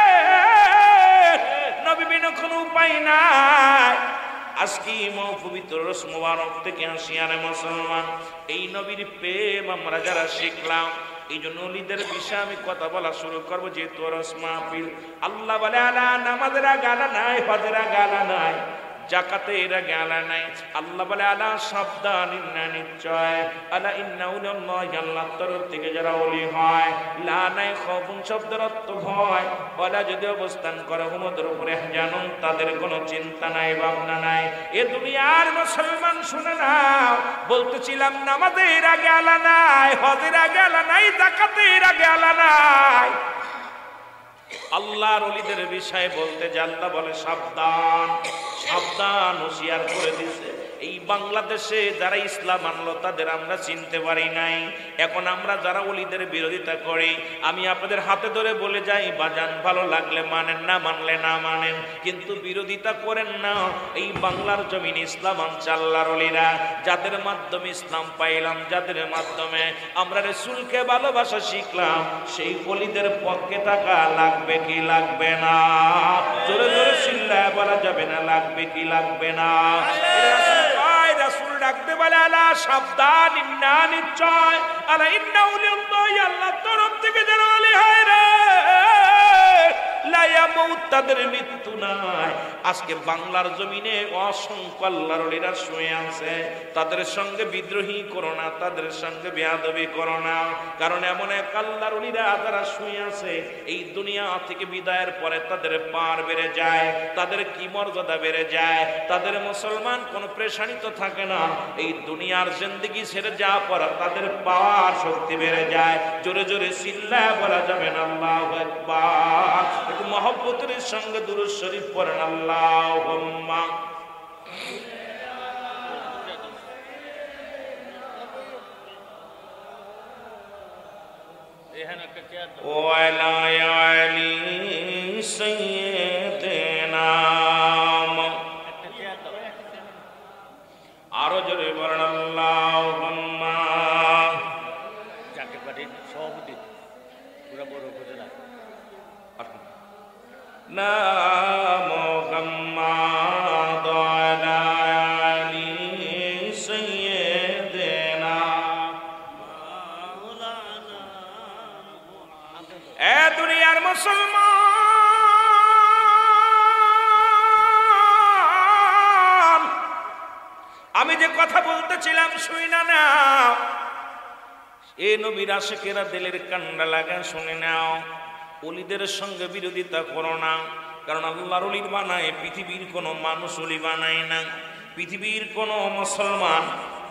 নবী বিনে কোনো উপায় নাই। আজকে পবিত্র রোজ মুবারক থেকে আসিয়ানে মুসলমান, এই নবীর প্রেম আমরা যারা শিখলাম, এই জন্য ওলিদের বিষয়ে আমি কথা বলা শুরু করবো। যেহেতু রোজ মাহফিল, আল্লাহ বলে আলা নামাজের আগে আলা নাই, হজের আগে আলা নাই, জাকাতের আগে আলা নাই। আল্লাহ বলে আলা সাবধান, ইন্না নিশ্চয়, আলা ইন্না উলিয়াল্লাহি, আল্লাহর তরফ থেকে যারা ওলি হয়, লা নাই খাউফুন শব্দের অর্থ ভয়, ওলা যদি অবস্থান করে হুমদের উপরে জানুন, তাদের কোনো চিন্তা নাই ভাবনা নাই। এ দুনিয়ার মুসলমান শুনে নাও, বলতেছিলাম নামাজের আগে আলা নাই, হজের আগে আলা নাই, জাকাতের আগে আলা নাই। আল্লাহর ওলিদের বিষয়ে বলতে যে আল্লাহ বলে সাবধান, সাবধান, হুঁশিয়ার করে দিছে। এই বাংলাদেশে যারা ইসলাম আনলো তাদের আমরা চিনতে পারি নাই। এখন আমরা যারা ওলিদের বিরোধিতা করি, আমি আপনাদের হাতে ধরে বলে যাই বাজান, ভালো লাগলে মানেন, না মানলে না মানেন, কিন্তু বিরোধিতা করেন না। এই বাংলার জমিন ইসলাম আনছে আল্লাহর ওলিরা, যাদের মাধ্যমে ইসলাম পাইলাম, যাদের মাধ্যমে আমরা রাসূলকে ভালোবাসা শিখলাম, সেই ওলিদের পক্ষে থাকা লাগবে কি লাগবে না? জোরে জোরে চিল্লায় বলা যাবে না লাগবে কি লাগবে না? রাসূল ডাকতে বলে আলা সাবধান, ইন্না নিশ্চয়, আলা ইন্না উলিয়াল্লাহি, আল্লাহর তরফ থেকে যারা ওলি হয় রে, লা ইয়ামুত, তাদের মৃত্যু নাই। আজকে বাংলার জমিনে অসংখ্য আল্লাহর ওলিরা শুয়ে আছে, তাদের সঙ্গে বিদ্রোহী করো না, তাদের সঙ্গে বেয়াদবি করো না। কারণ এমন এক আল্লাহর ওলিরা যারা শুয়ে আছে, এই দুনিয়া থেকে বিদায়ের পরে তাদের পার বেড়ে যায়, তাদের কি মর্যাদা বেড়ে যায়, তাদের মুসলমান কোনো পেরেশানিত থাকে না। এই দুনিয়ার জিন্দেগি ছেড়ে যা পড়া, তাদের পাওয়ার শক্তি বেড়ে যায়। জোরে জোরে চিল্লায় বলা যাবে না আল্লাহু আকবার? একটু মহব্বতের সঙ্গে দুরূদ শরীফ পড়েন আল্লাহুম্মা। ওয়ালা আলি সাইয়্যিদিনা, আরো জোরে বলেন আল্লাহুম্মা। জাকির পার্টির সভাপতি পুরা বড় উপজেলা না মুহাম্মাদ ওয়ালা আলি সাইয়্যিদিনা মাওলানা। এ দুনিয়া আমি যে কথা বলতেছিলাম শুই না না, এ নবীর আশিকেরা দিলের কান্ডা লাগা শুনে নাও। ওলিদের সঙ্গে বিরোধিতা করো না, কারণ আল্লাহর ওলি বানায়, পৃথিবীর কোনো মানুষ ওলি বানায় না। পৃথিবীর কোনো মুসলমান,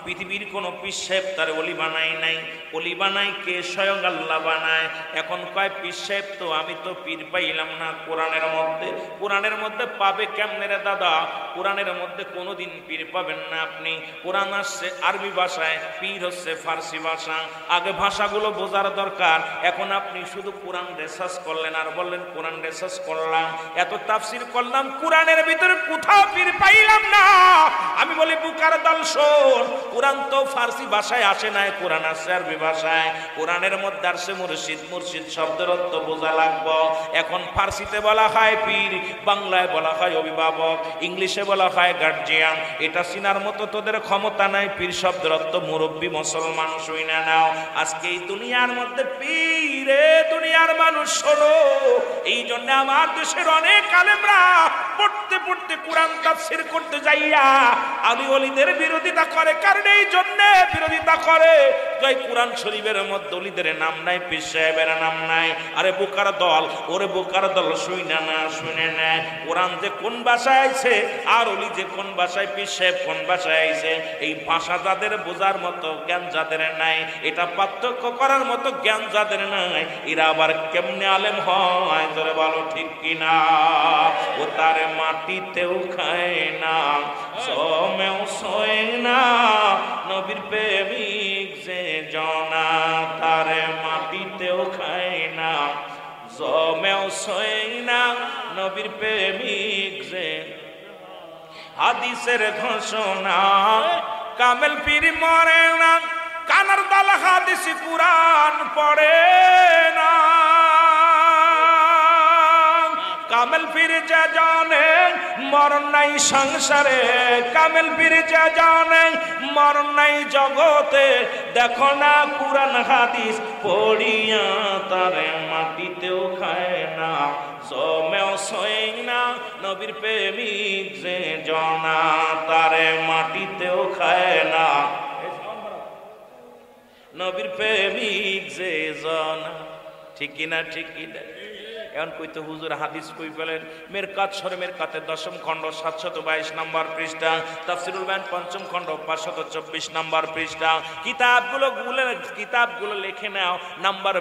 পৃথিবীর কোনো পীর সাহেব তার ওলি বানায় নাই। ওলি বানায় কে? স্বয়ং আল্লাহ বানায়। এখন কয় পীর সাহেব তো আমি তো পীর পাইলাম না কোরআনের মধ্যে। কোরআনের মধ্যে পাবে কেমনে রে দাদা? কোরআনের মধ্যে কোনোদিন পীর পাবেন না আপনি। কোরআন আসছে আরবি ভাষায়, পীর হচ্ছে ফার্সি ভাষা। আগে ভাষাগুলো বোঝার দরকার। এখন আপনি শুধু কোরআন রিসার্চ করলেন আর বললেন কোরআন রিসার্চ করলাম, এত তাফসির করলাম, কোরআনের ভিতরে কোথাও পীর পাইলাম না। আমি বলি বুকার দল শোন, কোরআন তো ফার্সি ভাষায় আসে নাই, কোরআন আসছে আরবি ভাষায়। কোরআনের মধ্যে আসছে মুর্শিদ, মুর্শিদ শব্দের অর্থ বোঝা লাগবে। এখন ফার্সিতে বলা হয় পীর, বাংলায় বলা হয় অভিভাবক, ইংলিশে বলা হয় গার্জিয়ান। এটা চিনার মতো তোদের ক্ষমতা নাই। পীর শব্দের অর্থ মুরব্বী। মুসলমান শুই না নাও, আজকে এই দুনিয়ার মধ্যে পীরে দুনিয়ার মানুষ শোনো। এই জন্য আমার দেশের অনেক আলেমরা পড়তে পড়তে কোরআন তাফসীর করতে যাইয়া আলী ওলিদের বিরোধিতা করে। কারণ এই জন্য বিরোধিতা করে, জয় কোরআন শরীফের মধ্যে ওলিদের নাম নাই, পীর সাহেবের নাম নাই। আরে বোকার দল, ওরে বোকার দল, শুই না না, শুনে না। কোরআন যে কোন ভাষায় আইছে আর ওলি যে কোন ভাষায়, পীর সাহেব কোন ভাষায় আইছে, এই ভাষা যাদের বোঝার মতো জ্ঞান যাদের নাই, এটা পার্থক্য করার মতো জ্ঞান যাদের নাই, এরা আবার কেমনে আলেম হয়? ধরে বলো ঠিক কিনা? ও তার মাটিতেও খায় না, জমেও শোয় না, নবীর প্রেমিক যে জনা। তার মাটিতেও খায় না, জমেও শোয় না, নবীর প্রেমিক যে। হাদিসের ঘোষণা, কামেল পীর মরে না, কানার দাল হাদিস কুরআন পড়ে না। কামেল পীর যে জানে মরণ নাই সংসারে, কামেল পীর যে জানে মরণ নাই জগতে, দেখো না কুরআন হাদিস পড়িয়া তারে মাটিতেও খায় না, জমেও শোয় না, নবীর প্রেমিক যে জনা। তারে মাটিতেও খায় না, নবীর প্রেমিক যে জনা। ঠিক কিনা? ঠিক কিনা? এখন কইতে হুজুর হাদিস কই পেলেন? মেরকাত সরে মেরকাতের 10ম খণ্ড 722 নম্বর পৃষ্ঠা, তাফসীরুল বায়ান 5ম খণ্ড 524 নম্বর পৃষ্ঠা। কিতাবগুলো লিখে নাও, নাম্বার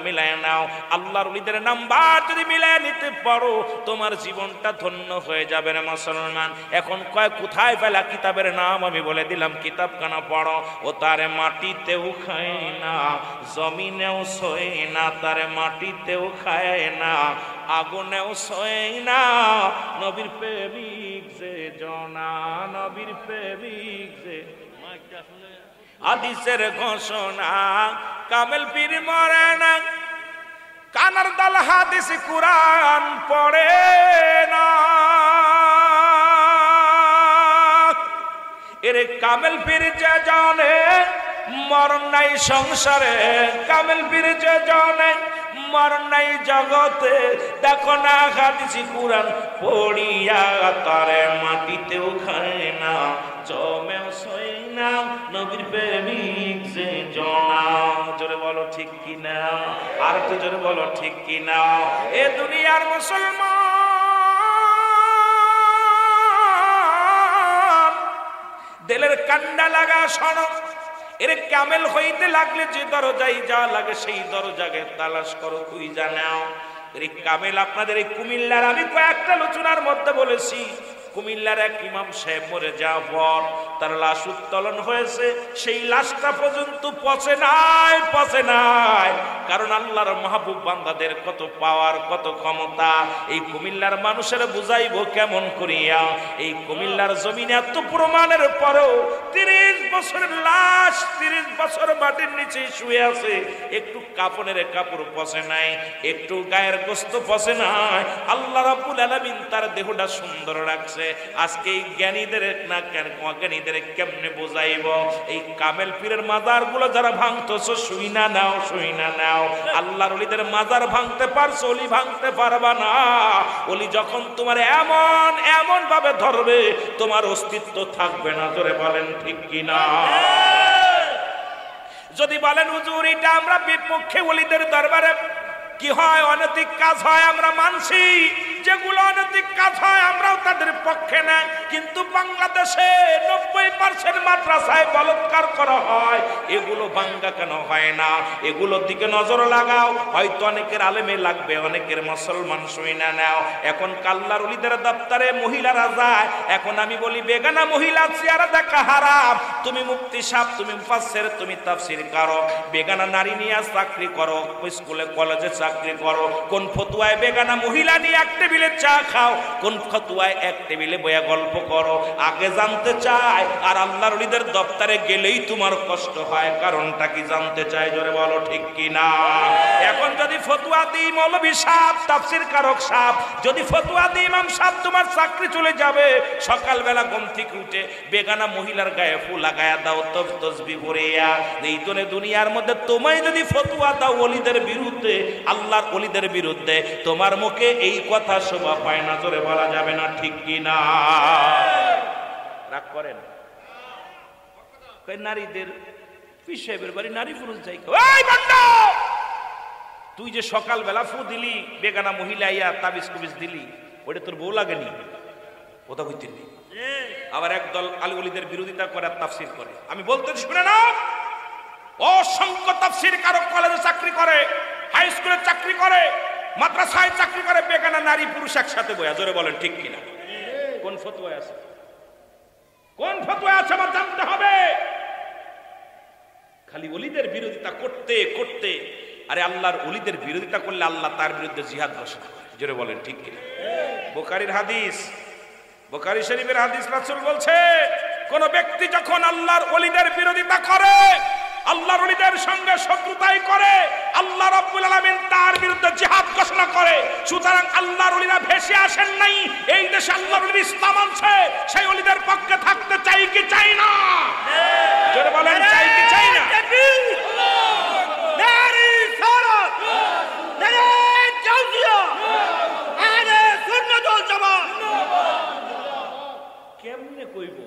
মিলায় নাও। আল্লাহর ওলিদের নাম্বার যদি মিলায় নিতে পারো, তোমার জীবনটা ধন্য হয়ে যাবে রে মুসলমান। এখন কয় কোথায় পেলা কিতাবের নাম? আমি বলে দিলাম, কিতাব কানা পড়ো। ও তারে মাটিতেও খায় না, জমিনেও শোয় না, তারে মাটিতেও খায় না, আগুনেও শোয় না, নবীর প্রেমিক যে জনা। নবীর প্রেমিক যে। হাদিসের ঘোষণা, কামেল পীর মরে না, কানার দাল হাদিস কুরআন পড়ে না। এরে কামেল পীর যে জানে মরণ নাই সংসারে, কামেল পীর যে জানে মরণ নাই জগতে, দেখো না হাদিস কুরআন পড়িয়া তারে মাটিতেও খায় না, জমেও শোয় না, নবীর প্রেমিক যে জনা। জোরে বলো ঠিক কিনা? আর একটু জোরে বলো ঠিক কিনা? এ দুনিয়ার মুসলমান, দিলের কান্ডা লাগা শোনো। এর কামেল হইতে লাগলে যে দরজায় যা লাগে সেই দরজাকে তালাশ করো, তুই জানাও। এর কামেল আপনাদের এই কুমিল্লার, আমি কয়েকটা আলোচনার মধ্যে বলেছি, কুমিল্লার এক ইমাম সাহেব মরে যাওয়ার পর তার লাশ উত্তোলন হয়েছে, সেই লাশটা পর্যন্ত পচে নাই। কারণ আল্লাহর মাহবুব বান্দাদের কত পাওয়ার, কত ক্ষমতা। এই কুমিল্লার মানুষের বুঝাইবো কেমন করিয়া? এই কুমিল্লার জমিনে এত প্রমাণের পরেও 30 বছরের লাশ 30 বছর মাটির নিচে শুয়ে আছে, একটু কাপড়ের কাপড় পচে নাই, একটু গায়ের গোস্ত পচে নাই। আল্লাহ রাব্বুল আলামিন তার দেহটা সুন্দর রাখছে। আজকে এই জ্ঞানীদের না কেন অজ্ঞানীদের কেমনে বোঝাইব? এই কামেল পীরের মাজার গুলো যারা ভাঙতেছ, শুই না নাও, শুই না নাও। আল্লাহর ওলিদের মাজার ভাঙতে পারছো, ওলি ভাঙতে পারবা না। ওলি যখন তোমার এমন ভাবে এইভাবে ধরবে তোমার অস্তিত্ব থাকবে না। জোরে বলেন ঠিক কিনা? যদি বলেন হুজুর এটা আমরা বিপক্ষে ওলিদের দরবারে কি হয়, অনৈতিক কাজ হয়, আমরা মানছি যেগুলো অনৈতিক কাজ হয় আমরাও তাদের পক্ষে না, কিন্তু বাংলাদেশে 90% মাদ্রাসায় বলৎকার করা হয়, এগুলো বাঙ্গা কেন হয় না? এগুলোর দিকে নজর লাগাও। হয়তো অনেকের আলেমে লাগবে, অনেকের মুসলমান শুই না নাও। এখন কাল্লার ওলিদের দপ্তরে মহিলারা যায়, এখন আমি বলি বেগানা মহিলা চেহারা দেখা হারাম। তুমি মুফতি সাহেব, তুমি মুফাসসির, তুমি তাফসীর করো, বেগানা নারী নিয়ে চাকরি করো, স্কুলে কলেজে চাকরি করো, কোন ফতুয়ায় বেগানা মহিলা নিয়ে এক টেবিলে চা খাও, কোন ফতুয়ায় এক টেবিলে বয়া গল্প করো, আগে জানতে চাই। আর আল্লাহর ওলিদের দপ্তরে গেলেই তোমার কষ্ট হয়, কারণটা কি জানতে চাই? জোরে বলো ঠিক কিনা? এখন যদি ফতুয়া দিই মৌলভী সাহেব, তাফসীর কারক সাহেব, যদি ফতুয়া দিই ইমাম সাহেব, তোমার চাকরি চলে যাবে। সকালবেলা ঘুম থেকে উঠে বেগানা মহিলার গায়ে ফুল লাগায়া দাও, তসবিহ পড়িয়া এই তোনে দুনিয়ার মধ্যে তোমায় যদি ফতুয়া দাও ওলিদের বিরুদ্ধে, আল্লাহর ওলিদের বিরুদ্ধে, তোমার মুখে এই কথা শোভা পায় না। জোরে বলা যাবে না ঠিক কিনা? রাগ করেন নারীদের পিসাবের বাড়ি নারী পুরুষ যাই, ওই বান্দা তুই যে সকালবেলা ফু দিলি বেগানা মহিলা ইয়া তাবিজ কুবিজ দিলি, ওটা তোর বউ লাগেনি? কথা কইতে নেই। আবার একদল আলী ওলিদের বিরোধিতা করে আর তাফসীর করে। আমি বলতে শুনে না, অসংখ্য তাফসীর কারক কলেজে চাকরি করে, হাই স্কুলে চাকরি করে, মাদ্রাসায় চাকরি করে, বেগানা নারী পুরুষ একসাথে বয়া। জোরে বলেন ঠিক কিনা? কোন ফতোয়া আছে? কোন ফতোয়া আছে আমার জানতে হবে। খালি ওলিদের বিরোধিতা করতে করতে, আরে আল্লাহর ওলিদের বিরোধিতা করলে আল্লাহ তার বিরুদ্ধে জিহাদ ঘোষণা করে। জোরে বলেন ঠিক কিনা? বুখারীর হাদিস, বুখারী শরীফের হাদিস, রাসূল বলছে কোন ব্যক্তি যখন আল্লাহর ওলিদের বিরোধিতা করে, আল্লাহর ওলিদের সঙ্গে শত্রুতাই করে, আল্লাহ রাব্বুল আলামিন তার বিরুদ্ধে জিহাদ ঘোষণা করে। সুতরাং আল্লাহর ওলিরা ভেসে আসেন নাই, এই দেশে আল্লাহর ওলি ইসলাম আনছে, সেই ওলিদের পক্ষে থাকতে চাই কি চাই না? জোরে বলেন চাই কি চাই না? নারী সারাত, নারী জাওজিয়া, আরে সুন্নাতুল জামাত। কেমনে কইব?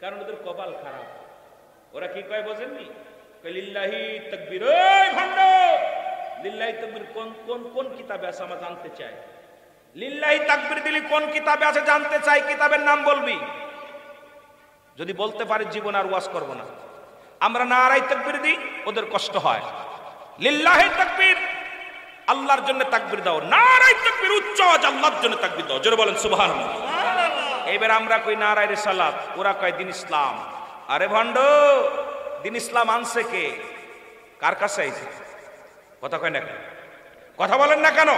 কারণ ওদের কপাল খারাপ। ওরা কি কয় বোঝেননি? লিল্লাহি তাকবীর। ওই ভণ্ড, লিল্লাহি তাকবীর কোন কোন কোন কিতাবে আছে আমরা জানতে চাই। লিল্লাহি তাকবীর দিলি কোন কিতাবে আছে জানতে চাই, কিতাবের নাম বলবি। যদি বলতে পারি জীবন আর ওয়াজ করব না। আমরা নারাই তাকবীর দিই, ওদের কষ্ট হয়। লিল্লাহি তাকবীর, আল্লাহর জন্য তাকবীর দাও। নারাই তাকবীর উচ্চ আওয়াজ, আল্লাহর জন্য তাকবীর দাও। জোরে বলেন সুবহানাল্লাহ। এবার আমরা কই নারায়ে রিসালাত, ওরা কয় দিন ইসলাম। আরে ভণ্ড, দিন ইসলাম আনছে কে? কার কাছে আইছে? কথা কয় না কেন? কথা বলেন না কেন?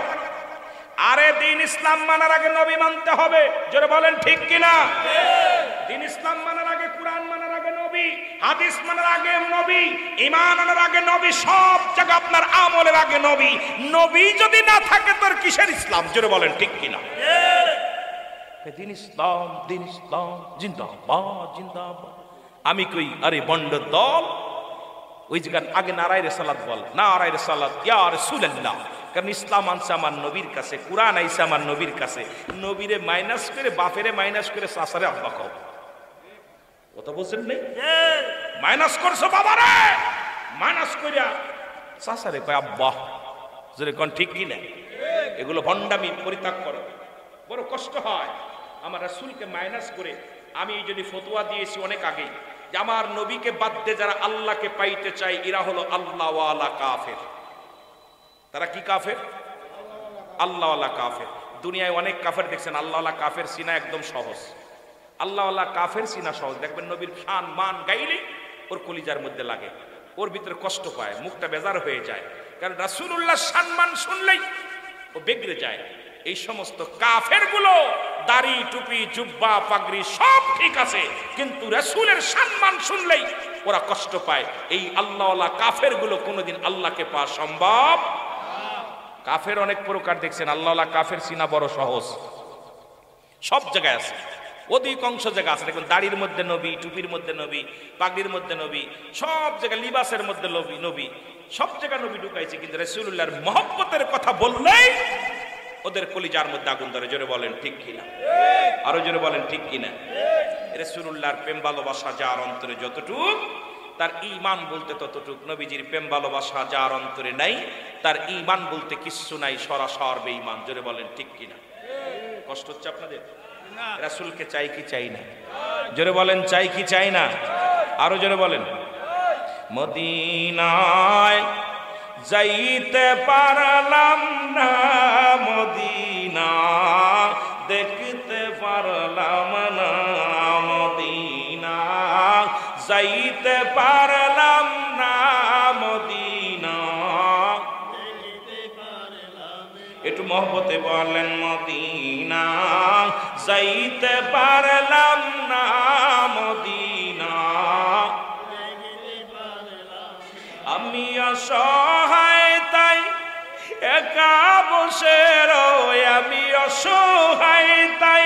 আরে দিন ইসলাম মানার আগে নবী মানতে হবে। জোরে বলেন ঠিক কিনা? দিন ইসলাম মানার আগে কুরআন মানার আগে নবী, হাদিস মানার আগে নবী, ঈমান আনার আগে নবী, সব জায়গা আপনার আমলের আগে নবী। নবী যদি না থাকে তোর কিসের ইসলাম? জোরে বলেন ঠিক কিনা? দিন ইসলাম, দিন ইসলাম জিন্দাবাদ জিন্দাবাদ। আমি কই আরে বন্ড দল, ওই জায়গার আগে নারায়ে রিসালাত বল, নারায়ে রিসালাত ইয়া রাসূলুল্লাহ। কারণ ইসলাম আনছে আমার নবীর কাছে, কুরআন আইছে আমার নবীর কাছে। নবীরে মাইনাস করে, বাপেরে মাইনাস করে, সাসারে আব্বা কও। কথা বলছেন নেই? মাইনাস করছো বাবারে, মাইনাস কইরা সাসারে কয় আব্বা। জোরে কোন ঠিক কি না? এগুলো ভণ্ডামি, পরিত্যাগ করো। বড় কষ্ট হয়। আমার রাসূলকে মাইনাস করে আমি এই জন্য ফতোয়া দিয়েছি অনেক আগে যে আমার নবীকে বাদ দিয়ে যারা আল্লাহকে পাইতে চায় এরা হলো আল্লাহ ওয়ালা কাফের। তারা কি কাফের? আল্লাহ ওয়ালা কাফের। দুনিয়ায় অনেক কাফের দেখছেন, আল্লাহ ওয়ালা কাফের চিনা একদম সহজ। আল্লাহ ওয়ালা কাফের চিনা সহজ। দেখবেন নবীর শান মান গাইলে ওর কলিজার মধ্যে লাগে, ওর ভিতরে কষ্ট পায়, মুখটা বেজার হয়ে যায়। কারণ রাসূলুল্লাহ সম্মান শুনলেই ও বেগরে যায়। এই সমস্ত কাফের গুলো দাড়ি টুপি জুব্বা পাগড়ি সব ঠিক আছে, কিন্তু রাসূলের সম্মান শুনলেই ওরা কষ্ট পায়। এই আল্লাহওয়ালা কাফের গুলো কোনোদিন আল্লাহকে পাওয়া সম্ভব। কাফের অনেক প্রকার দেখছেন, আল্লাহওয়ালা কাফের চিনা বড় সহজ। সব জায়গায় আছে, অধিকাংশ জায়গা আছে। দেখুন দাড়ির মধ্যে নবী, টুপির মধ্যে নবী, পাগড়ির মধ্যে নবী, সব জায়গায় লিবাসের মধ্যে নবী, সব জায়গায় নবী ঢুকাইছে। কিন্তু রাসূলুল্লাহর মহব্বতের কথা বললেই ওদের কলিজার মধ্যে আগুন ধরে। জোরে বলেন ঠিক কিনা, আরো জোরে বলেন ঠিক কিনা। রাসূলুল্লাহর প্রেম ভালোবাসা যার অন্তরে যতটুক, তার ঈমান বলতে ততটুক। নবীজির প্রেম ভালোবাসা যার অন্তরে নাই, তার ঈমান বলতে কিচ্ছু নাই, সরাসর বেঈমান। জোরে বলেন ঠিক কিনা। কষ্ট হচ্ছে আপনাদের? রাসূলকে চাই কি চাই না? জোরে বলেন চাই কি চাই না? আরো জোরে বলেন। মদিনায় যাইতে পারলাম না, মদিনা দেখতে পারলাম না, মদিনা যাইতে পারলাম না, মদিনা। একটু মহব্বতে বলেন মদিনা যাইতে পারলাম না, মদিনা। আমি অসহায় তাই একা বসে রই, আমি অসহায় তাই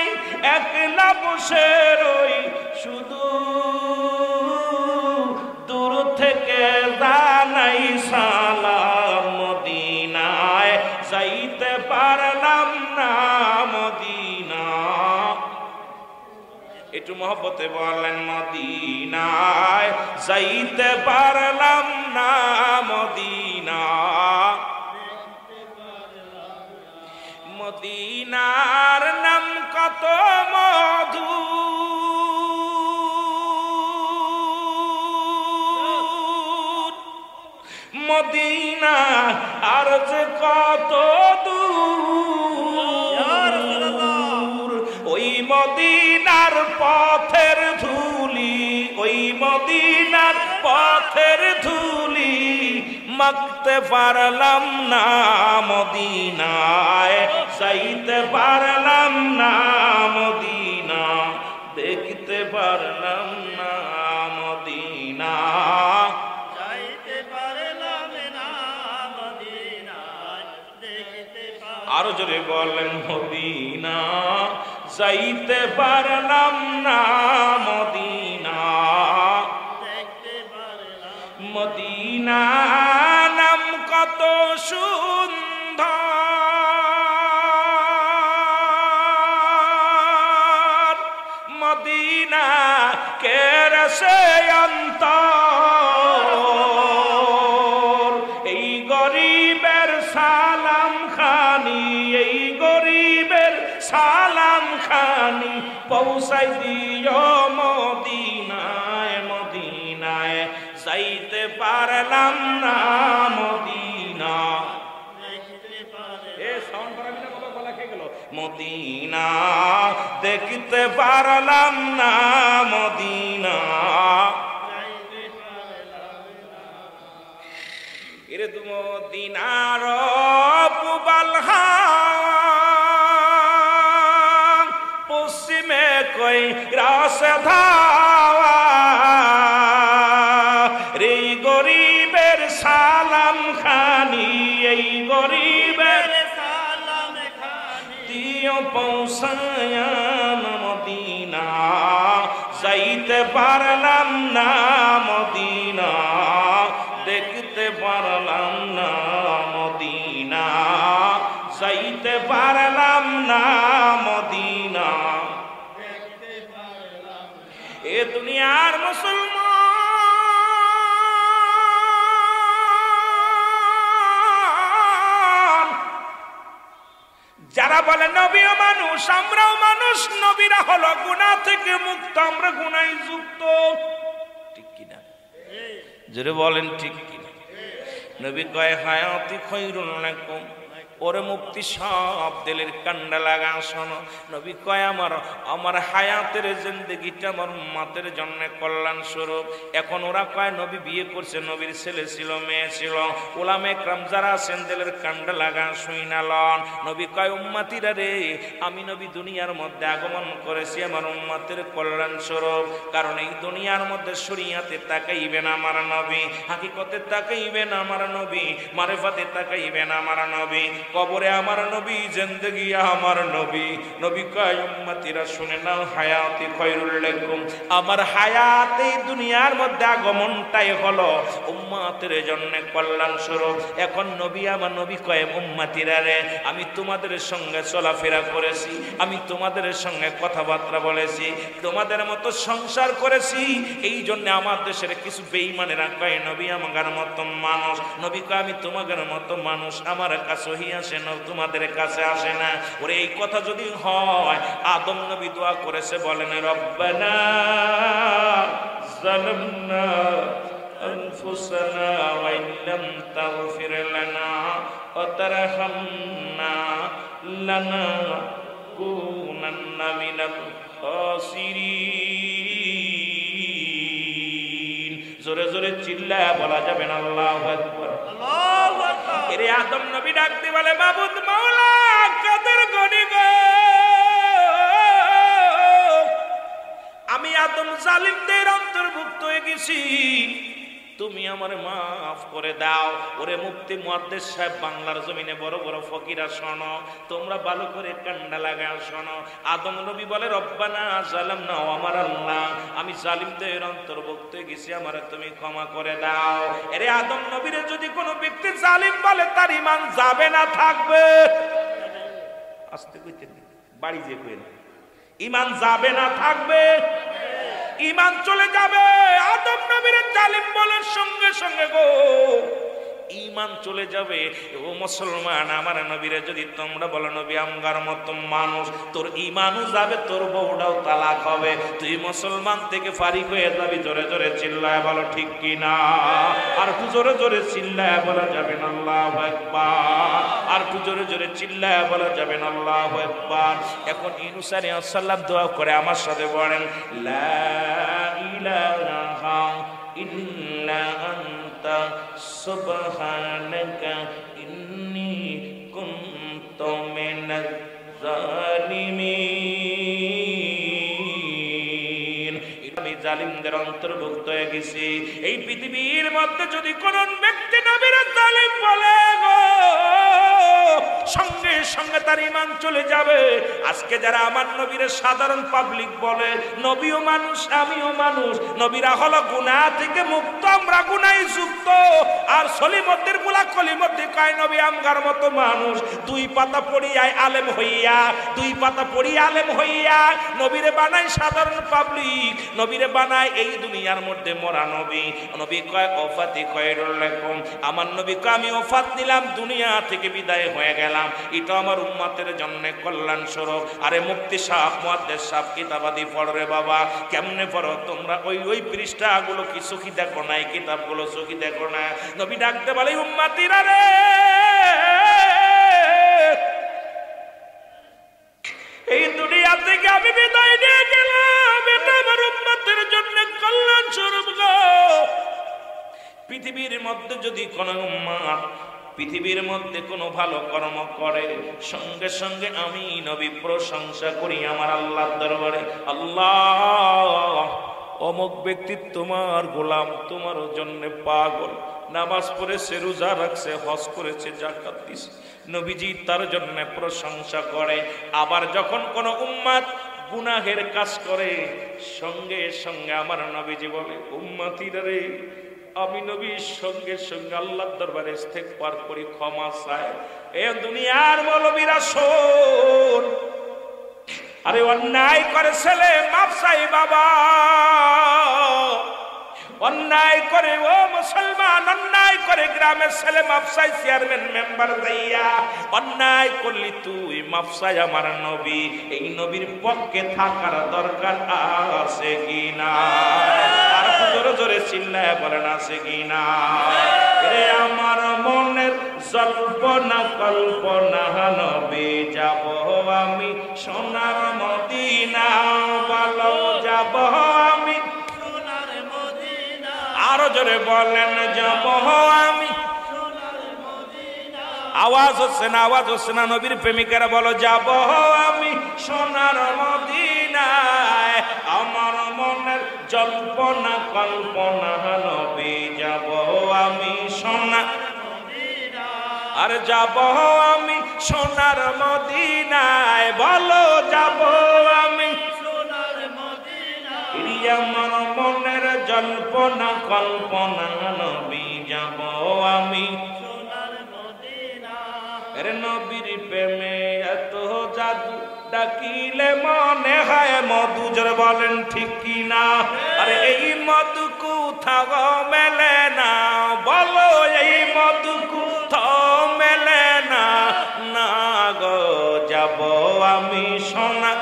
একলা বসে রই, শুধু দূর থেকে জানাই সালাম, মদিনায় যাইতে পারলাম না, মদিনা। একটু মহব্বতে বলেন মদিনায় যাইতে পারলাম না, মদিনা। মদিনার নাম কত মধু, মদিনা আর যে কত দূর, ওই মদিনার পথের ধুলি, ওই মদিনার পথের ধুলি মাখতে পারলাম না, মদিনায় যাইতে পারলাম না, মদিনা দেখতে পারলাম না, মদিনা যাইতে পারলাম না, মদিনা দেখতে পারলাম। আরো জোরে বলেন মদিনা যাইতে পারলাম না, মদিনা। মদিনা নাম কত সুন্দর, মদিনা কেরে সে অন্তর, এই গরিবের সালাম খানি, এই গরিবের সালাম খানি পৌঁছাই দিও মদিনায়, মদিনায় যাইতে পারলাম না, মদিনা। এ সাউন্ড বাড়াবি না বাবা, গলা খেয়ে গেল। মদিনা দেখতে পারলাম না, মদিনা। এরে তু মদিনার পুবাল পশ্চিমে কই রাসে ধাওয়া, রে গরিবের সালাম খানি, এই গরিবের সালাম খানি দিও পৌঁছায়া, মদিনা যাইতে পারলাম না, মদিনা দেখতে পারলাম না, মদিনা যাইতে পারলাম না, মদিনা। এ দুনিয়ার মুসলমান যারা বলে নবীও মানুষ, আমরাও মানুষ, নবীরা হলো গুনাহ থেকে মুক্ত, আমরা গুনায় যুক্ত, ঠিক কিনা? জোরে বলেন ঠিক কিনা? নবী কয় হায়াতি খৈরুল লাকুম, ওরে মুক্তি সব দিলের কান্ডা লাগা শোনো। নবী কয় আমার হায়াতের জিন্দেগিটা আমার উম্মতের জন্য কল্যাণ স্বরূপ। এখন ওরা কয় নবী বিয়ে করছে, নবীর ছেলে ছিল, মেয়ে ছিল, ওলামা ইকরাম যারা আছেন দিলের কান্ডা লাগা শুইনা লন। নবী কয় উম্মতিরা রে, আমি নবী দুনিয়ার মধ্যে আগমন করেছি আমার উম্মতের কল্যাণ স্বরূপ, কারণ এই দুনিয়ার মধ্যে শরীয়তে তাকাইবেন আমার নবী, হাকিকতে তাকাইবেন আমার নবী, মারিফাতে তাকাইবেন আমার নবী, কবরে আমার নবী, জিন্দেগি আমার নবী। নবী কয় উম্মতিরা শুনে নাও, হায়াতি খায়রুল লাকুম, আমার হায়াত এই দুনিয়ার মধ্যে আগমনটাই হলো উম্মতের জন্য কল্যাণ স্বরূপ। এখন নবী আমার নবী কয় উম্মতিরা রে, আমি তোমাদের সঙ্গে চলাফেরা করেছি, আমি তোমাদের সঙ্গে কথাবার্তা বলেছি, তোমাদের মতো সংসার করেছি, এই জন্য আমার দেশের কিছু বেঈমানেরা কয় নবী আমার মতো মানুষ। নবী কয় আমি তোমাদের মতো মানুষ, আমার কাছে আসে না, তোমাদের কাছে আসে না। ওরে এই কথা যদি হয়, আদম নবী দোয়া করেছে, বলেন রব্বানা যালামনা আনফুসানা ওয়া ইল্লাম তাগফির লানা ওয়া তারহামনা লানাকুনান্না মিনাল খাসিরিন। জোরে জোরে চিল্লায়া বলা যাবে না আল্লাহু আকবার। আল্লাহু আকবার। এরে আদম নবী ডাক দিয়ে বলে মাবুদ মাওলা কাদের গনি গো, আমি আদম জালিমদের অন্তর্ভুক্ত হয়ে গেছি, তুমি আমার মাফ করে দাও। ওরে মুফতি মুহাদ্দিস সাহেব, বাংলার জমিনে বড় বড় ফকিরা শোনো, তোমরা ভালো করে কান্না লাগাও শোনো। আদম নবী বলে রব্বানা যালামনা, আমার আল্লাহ আমি জালিমদের অন্তর্ভুক্ত হয়ে গেছি, আমার তুমি ক্ষমা করে দাও। এরে আদম নবীরে যদি কোনো ব্যক্তি জালিম বলে, তার ঈমান যাবে না থাকবে? আস্তে কইতে বাড়ি যে কই না, ঈমান যাবে না থাকবে? ঈমান চলে যাবে। আদম নবীর জালিম বলার সঙ্গে সঙ্গে গো ঈমান চলে যাবে। ও মুসলমান, আমার নবীরে যদি তোমরা বলো নবী আমগার মতো মানুষ, তোর ঈমানও যাবে, তোর বউটাও তালাক হবে, তুই মুসলমান থেকে ফারিক হয়ে যাবি। জোরে জোরে চিল্লায় বলো ঠিক কি না? আর একটু জোরে জোরে চিল্লায় বলা যাবে না আল্লাহু আকবার। আর একটু জোরে জোরে চিল্লায় বলা যাবে না আল্লাহু আকবার। এখন ইউনূস আলাইহিস সালাম দোয়া করে আমার সাথে বলেন, লা ইলাহা ইল্লা আনতা সুবহানাকা ইন্নী কুনতু মিনাজ জালিমিন। আমি জালিমদের অন্তর্ভুক্ত হয়ে গেছি। এই পৃথিবীর মধ্যে যদি কোন ব্যক্তি নবীর জালিম বলে গো, সঙ্গে সঙ্গে তার ঈমান চলে যাবে। আজকে যারা আমার নবীর সাধারণ পাবলিক বলে, নবীও মানুষ আমিও মানুষ, নবীরা হলো গুনাহ থেকে মুক্ত, আমরা গুনাহে যুক্ত। আর সলিমদ্দের গুলা কলিমদ্দি কয় নবী আমগার মতো মানুষ, দুই পাতা পড়িয়ায় আলেম হইয়া, দুই পাতা পড়ি আলেম হইয়া নবীরে বানায় সাধারণ পাবলিক, নবীরে বানায় এই দুনিয়ার মধ্যে মরা নবী। নবী কয় ওফাতি খায়রুল লাকুম, আমার নবী কয় আমি ওফাত নিলাম, দুনিয়া থেকে বিদায় হয়ে গেলাম, এটা আমার উম্মতের জন্য কল্যাণ স্বরূপ। আরে মুফতি সাহেব, মুহাদ্দিস সাহেব কিতাবাদি পড়ো রে বাবা। কেমনে পড়ো তোমরা? ওই পৃষ্ঠাগুলো কি চোখি দেখো না? এই কিতাবগুলো চোখি দেখো না? নবী ডাকতে বলে উম্মতিরা রে, এই দুনিয়া থেকে আমি বিদায় নিয়ে গেলাম, এটা আমার উম্মতের জন্য কল্যাণ স্বরূপ গো। পৃথিবীর মধ্যে যদি কোন উম্মত পৃথিবীর মধ্যে কোনো ভালো কর্ম করে, সঙ্গে সঙ্গে আমি নবী প্রশংসা করি আমার আল্লাহর দরবারে, আল্লাহ অমুক ব্যক্তি তোমার গোলাম, তোমার জন্য পাগল, নামাজ পড়েছে, রোজা রাখছে, হজ করেছে, যাকাত দিয়েছে, নবীজি তার জন্য প্রশংসা করে। আবার যখন কোনো উম্মত গুনাহের কাজ করে, সঙ্গে সঙ্গে আমার নবীজি বলে উম্মতিরা রে, আমি নবীর সঙ্গে সঙ্গে আল্লাহর দরবারে ইস্তেগফার করি, ক্ষমা চাই। এ দুনিয়ার মৌলবীরা শোন, আরে অন্যায় করে ছেলে মাপ চাই বাবা, অন্যায় করে ও মুসলমান, অন্যায় করে গ্রামের ছেলে মাপ চাই চেয়ারম্যান মেম্বার যাইয়া, অন্যায় করলি তুই মাপ চাই আমার নবী। এই নবীর পক্ষে থাকার দরকার আছে কিনা? আর জোরে জোরে চিল্লায় বলেন আছে কিনা? রে আমার মনের জল্পনা কল্পনা, নবী যাব আমি সোনার মদিনা, ভালো যাব আমি সোনার মদিনা। আরো জোরে বলেন যাব আমি সোনার মদিনা। আওয়াজ হচ্ছে না, আওয়াজ হচ্ছে না। নবীর প্রেমিকারা বলো যাব আমি সোনার মদিনায়, আমার মনের জল্পনা কল্পনা, নবী যাব আমি সোনার, আর যাব আমি সোনার মদিনায় বলো যাব আমি সোনার মদিনা আমার মনের জল্পনা কল্পনা নবী যাব আমি সোনার মদিনা আরে নবীর প্রেমে এত জাদু ডাকিলে মনে হয় মধু জোরে বলেন ঠিক কি না আরে এই মধু কোথাও মেলে না বলো এই মধু কোথাও মেলে না না গো যাব আমি সোনা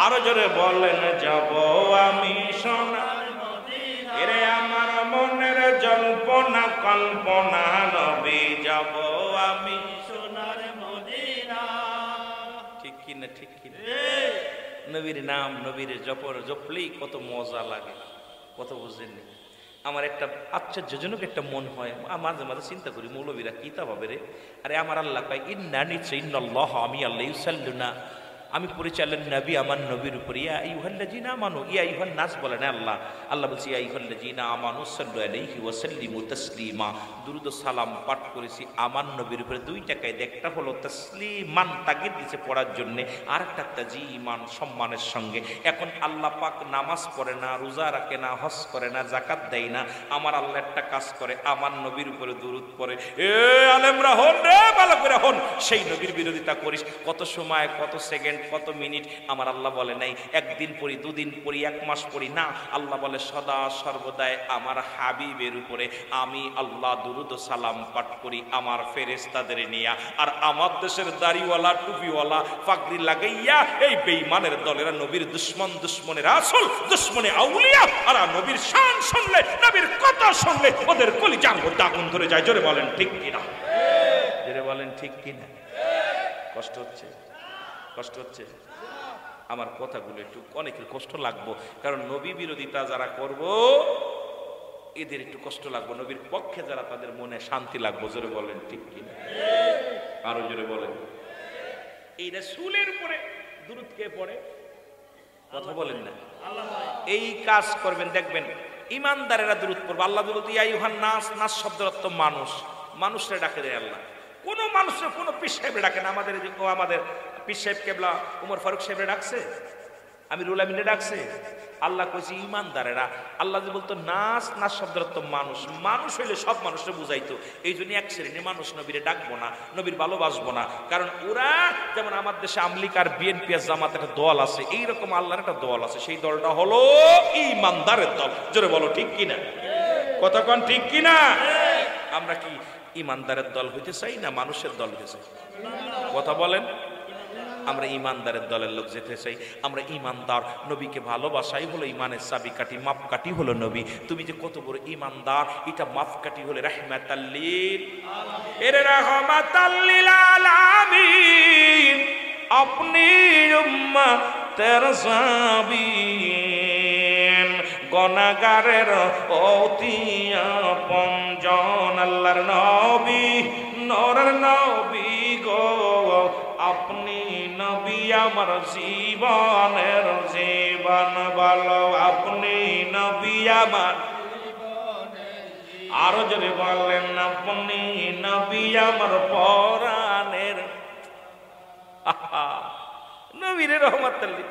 আরো জোরে বলেন যাব আমি সোনা এরে আমার মনের জল্পনা কল্পনা নবী যাব আমি সোনার মদিনা ঠিক কিনা ঠিক কিনা নবীর নাম নবীর জপলেই কত মজা লাগে কত বুঝেননি আমার একটা আশ্চর্যজনক একটা মন হয় মাঝে মাঝে চিন্তা করি মৌলবীরা কি তা ভাবে রে আরে আমার আল্লাহ কয় ইন্না নিশ্চয় ইন্নাল্লাহ আমি আল্লাহ ইউসাল্লুনা আমি পরিচালন নবী আমার নবীর উপর ইয়া আইয়ুহাল্লাযীনা আমানু ইয়া আইয়ুহান নাস বলেন আল্লাহ আল্লাহ বলছি ইয়া আইয়ুহাল্লাযীনা আমানু সাল্লু আলাইহি ওয়া সাল্লিমু তাসলিমা দুরূদ ও সালাম পাঠ করেছি আমার নবীর উপরে দুইটা কায়দা একটা হলো তাসলিমান তাগিদ দিয়েছে পড়ার জন্য আর একটা তাজিমান সম্মানের সঙ্গে এখন আল্লাহ পাক নামাজ পড়ে না রোজা রাখে না হজ করে না যাকাত দেয় না আমার আল্লাহ একটা কাজ করে আমার নবীর উপরে দুরূদ পড়ে এ আলেমরা হন রে ভালো করে হন সেই নবীর বিরোধিতা করিস কত সময় কত সেকেন্ড কত মিনিট আমার আল্লাহ বলে নাই একদিন পড়ি দুদিন পড়ি এক মাস পড়ি না আল্লাহ বলে সদা সর্বদাই আমার হাবিবের উপরে আমি আল্লাহ দুরূদ ও সালাম পাঠ করি আমার ফেরেশতাদের নিয়া আর আমার দেশের দাড়িওয়ালা টুপিওয়ালা পাগড়ি লাগাইয়া এই বেঈমানের দলেরা নবীর দুশমন দুশমনের আসল দুশমনে আউলিয়া আর নবীর শান শুনলে নবীর কথা শুনলে ওদের কলিজার মধ্যে আগুন ধরে যায় জোরে বলেন ঠিক কিনা জোরে বলেন ঠিক কিনা কষ্ট হচ্ছে কষ্ট হচ্ছে আমার কথাগুলো একটু অনেকের কষ্ট লাগবো কারণ নবী বিরোধিতা যারা করব এদের একটু কষ্ট লাগবে নবীর পক্ষে যারা তাদের মনে শান্তি লাগবো জোরে বলেন ঠিক কিনা আরো জোরে বলেন এই রাসূলের উপরে দুরূদ কে পড়ে কথা বলেন না এই কাজ করবেন দেখবেন ইমানদারেরা দুরূদ পড়বে আল্লাহ বলতে ইয়া আইয়ুহান নাস নাস শব্দের অর্থ মানুষ মানুষরে ডাকে দেয় আল্লাহ কোন মানুষের কোন পীর সাহেব ডাকে না আমাদের পীর সাহেব কেবলা উমর ফারুক সাহেবরে ডাকছে আমিরুল আমিনে ডাকছে আল্লাহ কইছে ইমানদারেরা আল্লাহ যে বলতো নাস নাস শব্দের অর্থ মানুষ মানুষ হইলে সব মানুষকে বুঝাইতো এই জন্য এক শ্রেণী মানুষ নবীরে ডাকবো না নবীর ভালোবাসবো না কারণ ওরা যেমন আমার দেশে আমলিকার বিএনপি জামাত একটা দল আছে এইরকম আল্লাহর একটা দল আছে সেই দলটা হলো ইমানদারের দল জোরে বলো ঠিক কিনা কথা কোন ঠিক কিনা আমরা কি ইমানদারের দল হইতে চাই না মানুষের দল হইতে চাই কথা বলেন আমরা ইমানদারের দলের লোক যেতে চাই আমরা ইমানদার নবীকে ভালোবাসাই হলো ইমানের চাবিকাঠি মাপকাঠি হলো নবী তুমি যে কত বড় ইমানদার এটা মাপকাঠি হলো রাহমাতাল লিল এর রাহমাতাল লিল আলামিন আপনি উম্মতের সাবিন গুনাহগারের অতি আপনজন আল্লাহর নবী নূরের নবী গো আপনি নবী আমার জীবনের জীবন বলো আপনি নবী আমার আরো জোরে বলেন আপনি নবী আমার পরাণের নবীর রহমাতুল লিল